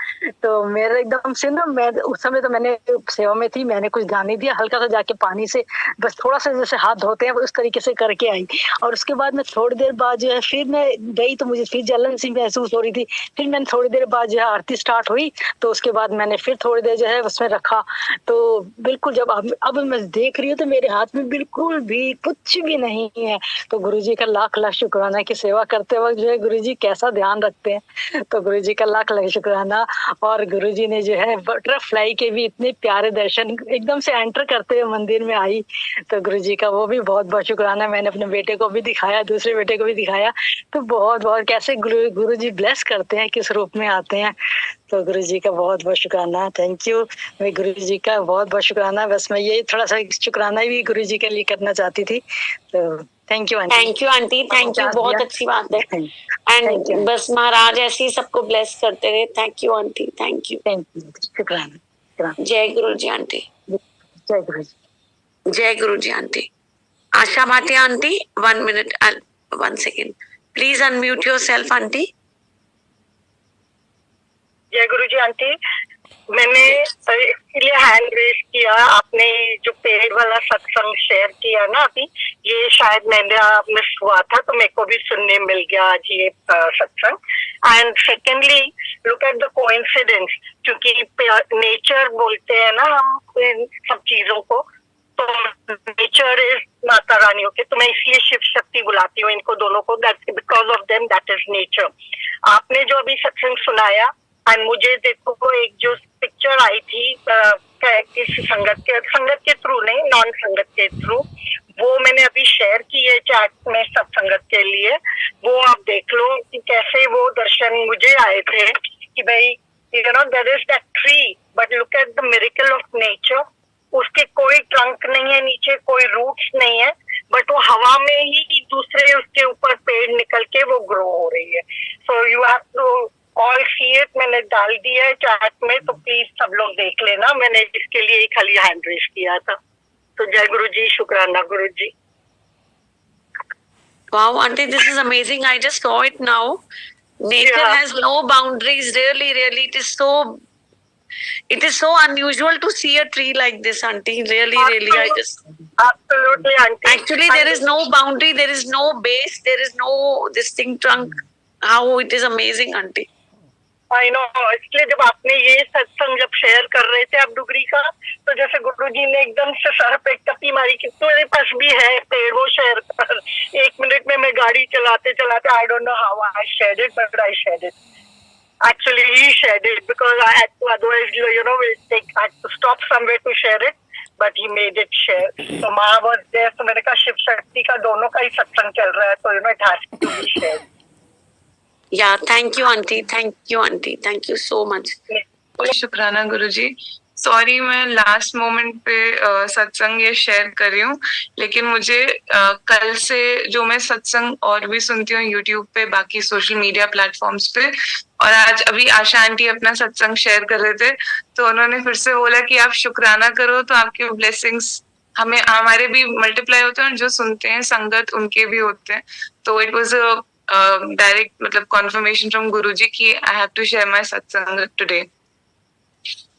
Speaker 13: तो मेरा एकदम से ना, मैं उस समय तो मैंने सेवा में थी, मैंने कुछ ध्यान नहीं दिया, हल्का सा जाके पानी से बस थोड़ा सा जैसे हाथ धोते हैं उस तरीके से करके आई, और उसके बाद में थोड़ी देर बाद जो है फिर मैं गई, तो मुझे फिर जलन सी महसूस हो रही थी। फिर मैंने थोड़ी देर बाद जो है आरती स्टार्ट हुई, तो उसके बाद मैंने फिर थोड़ी देर जो है उसमें रखा, तो बिल्कुल जब अब मैं देख रही हूँ तो मेरे हाथ में बिल्कुल भी कुछ भी नहीं है। तो गुरुजी का लाख लाख शुक्राना कि सेवा करते वक्त जो है गुरुजी कैसा ध्यान रखते हैं, तो गुरुजी का लाख लाख शुक्राना। और गुरुजी ने जो है बटरफ्लाई के भी इतने प्यारे दर्शन, एकदम से एंटर करते हुए मंदिर में आई, तो गुरुजी का वो भी बहुत बहुत शुक्राना। मैंने अपने बेटे को भी दिखाया, दूसरे बेटे को भी दिखाया, तो बहुत बहुत कैसे गुरुजी ब्लेस करते हैं, किस रूप में आते हैं। तो गुरुजी का बहुत बहुत शुक्राना, थैंक यू। मैं गुरुजी का बहुत बहुत शुक्राना, बस मैं ये थोड़ा सा शुक्राना भी गुरुजी के लिए करना चाहती थी। तो thank you aunty.
Speaker 8: Thank you aunty, thank you, बहुत अच्छी बात है। एंड बस महाराज ऐसे ही सबको ब्लेस करते रहे। Thank you aunty, thank you,
Speaker 13: शुक्राना।
Speaker 8: जय गुरु जी आंटी,
Speaker 13: जय गुरु जी,
Speaker 8: जय Guru ji aunty. Asha Bhatia aunty, 1 minute, 1 second, please unmute yourself aunty.
Speaker 12: जय गुरु जी आंटी, मैंने इसलिए हैंड रेस किया, आपने जो पेड़ वाला सत्संग शेयर किया ना अभी, ये शायद मैंने मिस हुआ था, तो मेरे को भी सुनने मिल गया आज ये सत्संग। And secondly look at the coincidence, क्योंकि नेचर बोलते हैं ना हम इन सब चीजों को, तो नेचर इज माता रानियों के, तो मैं इसलिए शिव शक्ति बुलाती हूँ इनको दोनों को, that's because of them, that is nature. आपने जो अभी सत्संग सुनाया, एंड मुझे देखो एक जो पिक्चर आई थी किसी संगत के थ्रू नहीं, नॉन संगत के थ्रू, वो मैंने अभी शेयर की है चैट में सब संगत के लिए, वो आप देख लो कि कैसे वो दर्शन मुझे आए थे कि भाई you know there is that tree, but look at the miracle of nature, उसके कोई ट्रंक नहीं है नीचे, कोई रूट्स नहीं है, बट वो हवा में ही दूसरे उसके ऊपर पेड़ निकल के वो ग्रो हो रही है। So you have to all see it, मैंने डाल दिया है चैट में, तो प्लीज सब लोग देख लेना, मैंने इसके लिए ही खाली हैंड रेस किया था। तो जय गुरु जी, शुक्राना गुरु जी।
Speaker 8: Wow, auntie, this is amazing. I just saw it now. Nature has no boundaries. Really, really, it is so unusual to see a tree like this, auntie. Really, really, I just
Speaker 12: absolutely, auntie.
Speaker 8: Actually, there is no boundary. There is no base. There is no this thing trunk. How it is amazing, auntie.
Speaker 12: I know, इसलिए जब आपने ये सत्संग जब शेयर कर रहे थे आप डुगरी का, तो जैसे गुरुजी ने एकदम से सर पे टप्पी मारी कि मेरे पास भी है पेड़, वो शेयर कर। 1 मिनट में मैं गाड़ी चलाते चलाते, आई don't know how I shared it, but I shared it. Actually, he shared it because I had to, otherwise, you know, I had to stop somewhere to share it, but he made it share. So माँ was there, so मैंने कहा शिव शक्ति का दोनों का ही सत्संग चल रहा है, तो you know it has to be shared.
Speaker 8: Yeah, thank you, auntie. Thank you, auntie. Thank you so much.
Speaker 7: शुक्राना गुरुजी।
Speaker 14: सॉरी मैं लास्ट मोमेंट पे सत्संग ये शेयर कर रही हूँ, लेकिन मुझे कल से जो मैं सत्संग और भी सुनती हूँ यूट्यूब पे, बाकी सोशल मीडिया प्लेटफॉर्म्स पे, और आज अभी आशा आंटी अपना सत्संग शेयर कर रहे थे तो उन्होंने फिर से बोला कि आप शुक्राना करो तो आपके ब्लेसिंग्स हमें हमारे भी मल्टीप्लाई होते हैं और जो सुनते हैं संगत उनके भी होते हैं। तो इट वाज डायरेक्ट मतलब कॉन्फर्मेशन फ्रॉम गुरुजी कि I have to share my satsang today.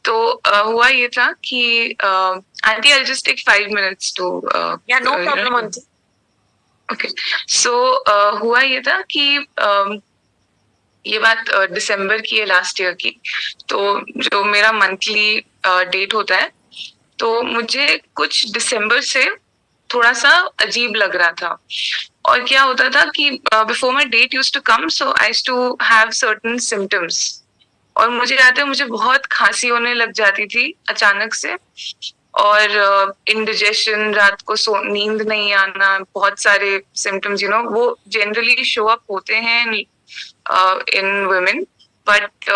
Speaker 14: तो हुआ ये था कि aunty I just take 5 minutes to
Speaker 6: yeah no problem aunty.
Speaker 14: Okay so हुआ ये था कि ये बात दिसंबर की है, लास्ट ईयर की। तो जो मेरा मंथली डेट होता है तो मुझे कुछ दिसंबर से थोड़ा सा अजीब लग रहा था। और क्या होता था कि before my date used to come so I used to have certain symptoms, और मुझे याद है मुझे बहुत खांसी होने लग जाती थी अचानक से, और इंडिजेशन, रात को नींद नहीं आना, बहुत सारे सिम्टम्स वो जनरली शो अप होते हैं इन वुमेन, बट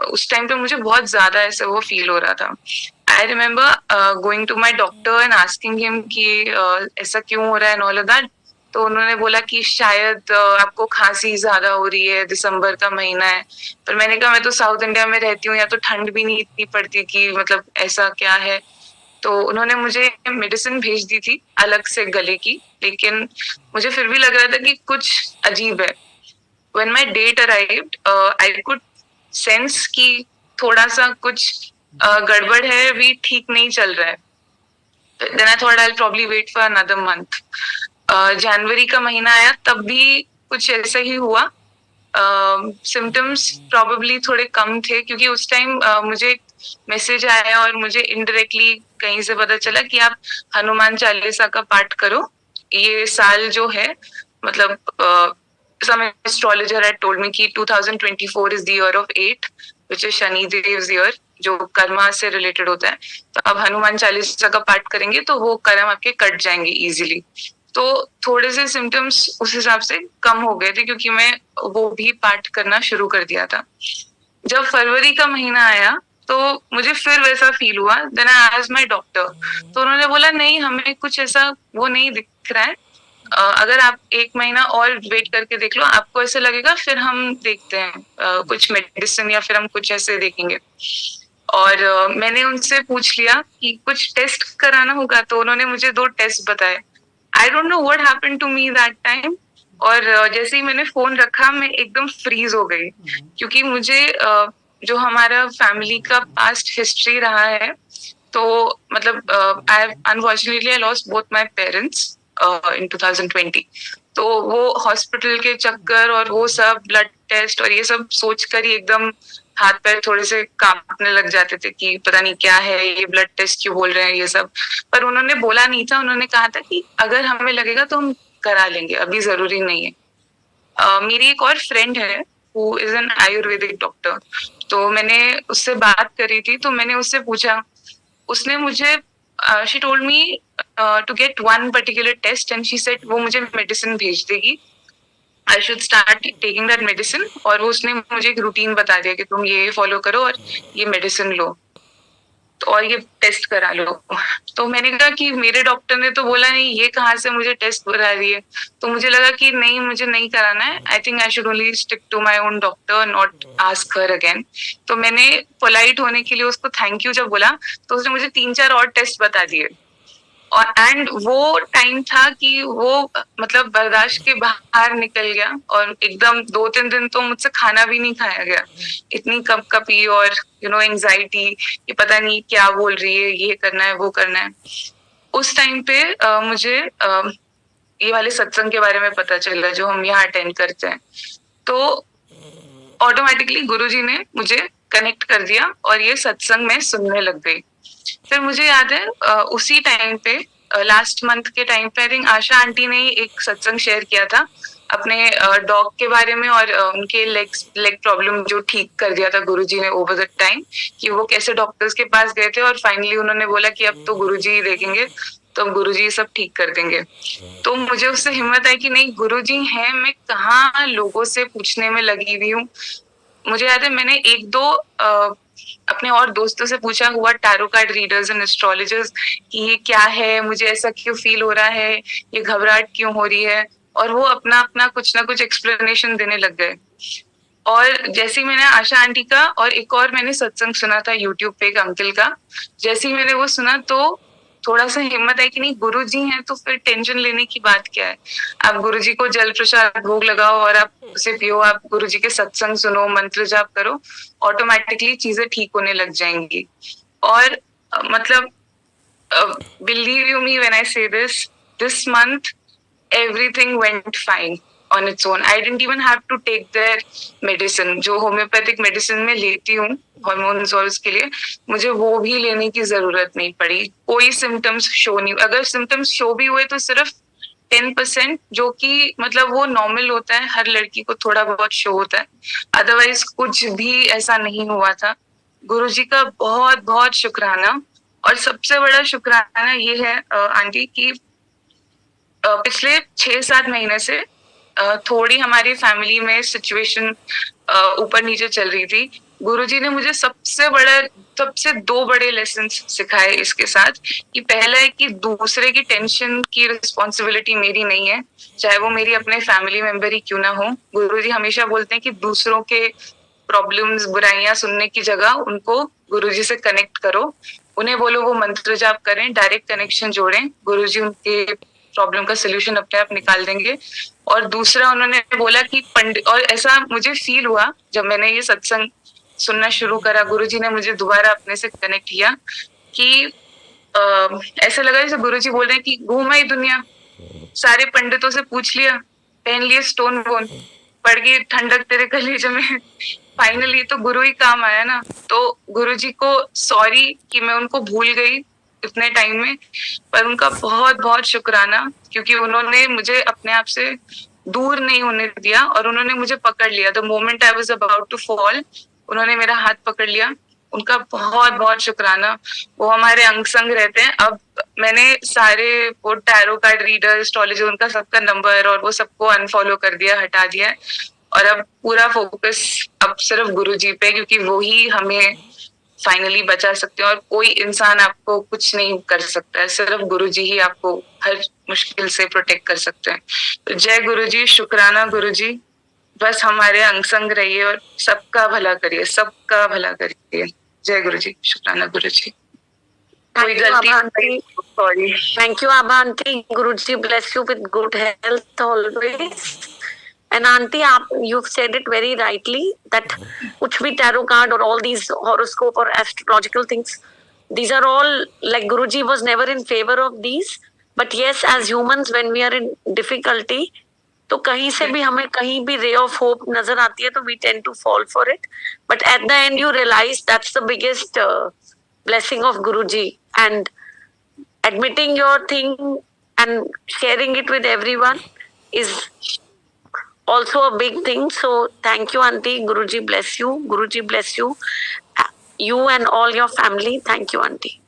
Speaker 14: उस टाइम पे मुझे बहुत ज्यादा ऐसे वो फील हो रहा था। I remember going to my doctor and asking him कि ऐसा क्यों हो रहा है एंड ऑल ऑफ दैट। तो उन्होंने बोला कि शायद आपको खांसी ज्यादा हो रही है, दिसंबर का महीना है। पर मैंने कहा मैं तो साउथ इंडिया में रहती हूँ, या तो ठंड भी नहीं इतनी पड़ती कि मतलब ऐसा क्या है। तो उन्होंने मुझे मेडिसिन भेज दी थी अलग से गले की, लेकिन मुझे फिर भी लग रहा था कि कुछ अजीब है। When my date arrived, I could sense कि थोड़ा सा कुछ गड़बड़ है, भी ठीक नहीं चल रहा है। Then I thought I'll probably wait for another month. जनवरी का महीना आया तब भी कुछ ऐसा ही हुआ। सिम्टम्स प्रोबेबली थोड़े कम थे क्योंकि उस टाइम मुझे मैसेज आया और मुझे इनडायरेक्टली कहीं से पता चला कि आप हनुमान चालीसा का पाठ करो। ये साल जो है मतलब some astrologer had told me कि 2024 is the year of 8, which is Shani देव's year, जो कर्मा से रिलेटेड होता है। तो अब हनुमान चालीसा का पाठ करेंगे तो वो कर्म आपके कट जाएंगे इजीली। तो थोड़े से सिम्टम्स उस हिसाब से कम हो गए थे क्योंकि मैं वो भी पाठ करना शुरू कर दिया था। जब फरवरी का महीना आया तो मुझे फिर वैसा फील हुआ। Then I asked my doctor, तो उन्होंने बोला नहीं हमें कुछ ऐसा वो नहीं दिख रहा है, अगर आप 1 महीना और वेट करके देख लो, आपको ऐसे लगेगा फिर हम देखते हैं कुछ मेडिसिन या फिर हम कुछ ऐसे देखेंगे। और मैंने उनसे पूछ लिया कि कुछ टेस्ट कराना होगा, तो उन्होंने मुझे 2 टेस्ट बताए। I don't know what happened to me that time, और जैसे ही मैंने फोन रखा मैं एकदम फ्रीज हो गई क्योंकि मुझे जो हमारा फैमिली का पास्ट हिस्ट्री रहा है, तो मतलब आई unfortunately I lost both my parents in 2020। तो वो हॉस्पिटल के चक्कर और वो सब ब्लड टेस्ट और ये सब सोचकर ही एकदम हाथ पैर थोड़े से कांपने लग जाते थे कि पता नहीं क्या है, ये ब्लड टेस्ट क्यों बोल रहे हैं ये सब। पर उन्होंने बोला नहीं था, उन्होंने कहा था कि अगर हमें लगेगा तो हम करा लेंगे, अभी जरूरी नहीं है। मेरी एक और फ्रेंड है who is an Ayurvedic doctor, तो मैंने उससे बात करी थी, तो मैंने उससे पूछा, उसने मुझे she told me to get one particular test and she said वो मुझे मेडिसिन भेज देगी, I should start taking that medicine। और वो उसने मुझे एक रूटीन बता दिया कि तुम ये फॉलो करो और ये मेडिसिन लो और ये टेस्ट करा लो। तो मैंने कहा कि मेरे डॉक्टर ने तो बोला नहीं, ये कहाँ से मुझे टेस्ट करा रही है। तो मुझे लगा कि नहीं मुझे नहीं कराना है, I think I should only stick to my own doctor, not ask her again. तो मैंने पोलाइट होने के लिए उसको थैंक यू जब बोला तो उसने मुझे 3-4 और टेस्ट बता दिए। और एंड वो टाइम था कि वो मतलब बर्दाश्त के बाहर निकल गया और एकदम 2-3 दिन तो मुझसे खाना भी नहीं खाया गया, इतनी कपकपी और एंजाइटी कि पता नहीं क्या बोल रही है, ये करना है वो करना है। उस टाइम पे मुझे ये वाले सत्संग के बारे में पता चला जो हम यहाँ अटेंड करते हैं। तो ऑटोमेटिकली गुरुजी ने मुझे कनेक्ट कर दिया और ये सत्संग मैं सुनने लग गई। फिर मुझे याद है उसी टाइम पे लास्ट मंथ के टाइम पे आई थिंक आशा आंटी ने एक सत्संग शेयर किया था अपने डॉग के बारे में और उनके लेग प्रॉब्लम जो ठीक कर दिया था गुरुजी ने ओवर द टाइम, कि वो कैसे डॉक्टर्स के पास गए थे और फाइनली उन्होंने बोला कि अब तो गुरुजी ही देखेंगे, तो गुरुजी सब ठीक कर देंगे। तो मुझे उससे हिम्मत आई कि नहीं गुरुजी हैं, मैं कहाँ लोगों से पूछने में लगी हुई हूँ। मुझे याद है मैंने 1-2 अपने और दोस्तों से पूछा हुआ, tarot card readers and astrologers, कि ये क्या है, मुझे ऐसा क्यों फील हो रहा है, ये घबराहट क्यों हो रही है, और वो अपना अपना कुछ ना कुछ एक्सप्लेनेशन देने लग गए। और जैसे ही मैंने आशा आंटी का और एक और मैंने सत्संग सुना था यूट्यूब पे एक अंकल का, जैसे ही मैंने वो सुना तो थोड़ा सा हिम्मत आई कि नहीं, गुरुजी हैं तो फिर टेंशन लेने की बात क्या है। आप गुरुजी को जल प्रसाद भोग लगाओ और आप उसे पियो, आप गुरुजी के सत्संग सुनो, मंत्र जाप करो, ऑटोमेटिकली चीजें ठीक होने लग जाएंगी। और मतलब believe you me when I say this month everything went fine on its own. I didn't even have to take their medicine. जो होम्योपैथिक मेडिसिन में लेती हूँ हार्मोन्स और उसके लिए, मुझे वो भी लेने की जरूरत नहीं पड़ी। कोई सिम्टम्स शो नहीं, अगर सिम्टम्स शो भी हुए तो सिर्फ 10%, जो कि मतलब वो नॉर्मल होता है, हर लड़की को थोड़ा बहुत शो होता है, अदरवाइज कुछ भी ऐसा नहीं हुआ था। गुरुजी का बहुत बहुत शुक्राना। और सबसे बड़ा शुक्राना ये है आंटी की पिछले 6-7 महीने से थोड़ी हमारी फैमिली में सिचुएशन ऊपर नीचे चल रही थी। गुरुजी ने मुझे सबसे 2 बड़े लेसन सिखाए इसके साथ, कि पहला है कि दूसरे की टेंशन की रिस्पॉन्सिबिलिटी मेरी नहीं है, चाहे वो मेरी अपने फैमिली मेंबर ही क्यों ना हो। गुरुजी हमेशा बोलते हैं कि दूसरों के प्रॉब्लम्स, बुराइयां सुनने की जगह उनको गुरुजी से कनेक्ट करो, उन्हें बोलो वो मंत्र जाप करें, डायरेक्ट कनेक्शन जोड़ें, गुरुजी उनके प्रॉब्लम का सोल्यूशन अपने आप निकाल देंगे। और दूसरा उन्होंने बोला कि पंडित, और ऐसा मुझे फील हुआ जब मैंने ये सत्संग सुनना शुरू करा, गुरुजी ने मुझे दोबारा अपने से कनेक्ट किया, कि ऐसा लगा जैसे गुरुजी बोल रहे हैं कि घूम आई दुनिया, सारे पंडितों से पूछ लिया, पहन लिए स्टोन बोन, पड़ गई ठंडक तेरे कलेजे में, फाइनली तो गुरु ही काम आया ना। तो गुरुजी को सॉरी कि मैं उनको भूल गई इतने टाइम में, पर उनका बहुत बहुत शुक्राना, क्योंकि उन्होंने मुझे अपने आप से दूर नहीं होने दिया और उन्होंने मुझे पकड़ लिया। The moment I was about to fall, उन्होंने मेरा हाथ पकड़ लिया। उनका बहुत बहुत शुक्राना। वो हमारे अंग संग रहते हैं। अब मैंने सारे वो टैरो कार्ड रीडर, एस्ट्रोलॉजर, उनका सबका नंबर और वो सबको अनफॉलो कर दिया, हटा दिया, और अब पूरा फोकस अब सिर्फ गुरुजी पे, क्योंकि वो ही हमें फाइनली बचा सकते हैं और कोई इंसान आपको कुछ नहीं कर सकता है, सिर्फ गुरुजी ही आपको हर मुश्किल से प्रोटेक्ट कर सकते हैं। तो जय गुरुजी, शुक्राना गुरुजी, बस हमारे अंग संग रहिए और सबका भला करिए, सबका भला करिए। जय गुरुजी, शुक्राना गुरुजी। कोई गलती, sorry.
Speaker 8: Thank you, Abha aunty. Guruji bless you with good health always. And aunty, you've said it very rightly that kuch bhi tarot card or all these horoscope or astrological things, these are all, like Guruji was never in favor of these. But yes, as humans, when we are in difficulty, तो कहीं से भी हमें कहीं भी ray of hope नजर आती है तो we tend to fall for it. But at the end you realize that's the biggest blessing of Guruji, and admitting your thing and sharing it with everyone is also a big thing. So thank you auntie, Guruji bless you, Guruji bless you, you and all your family. Thank you auntie.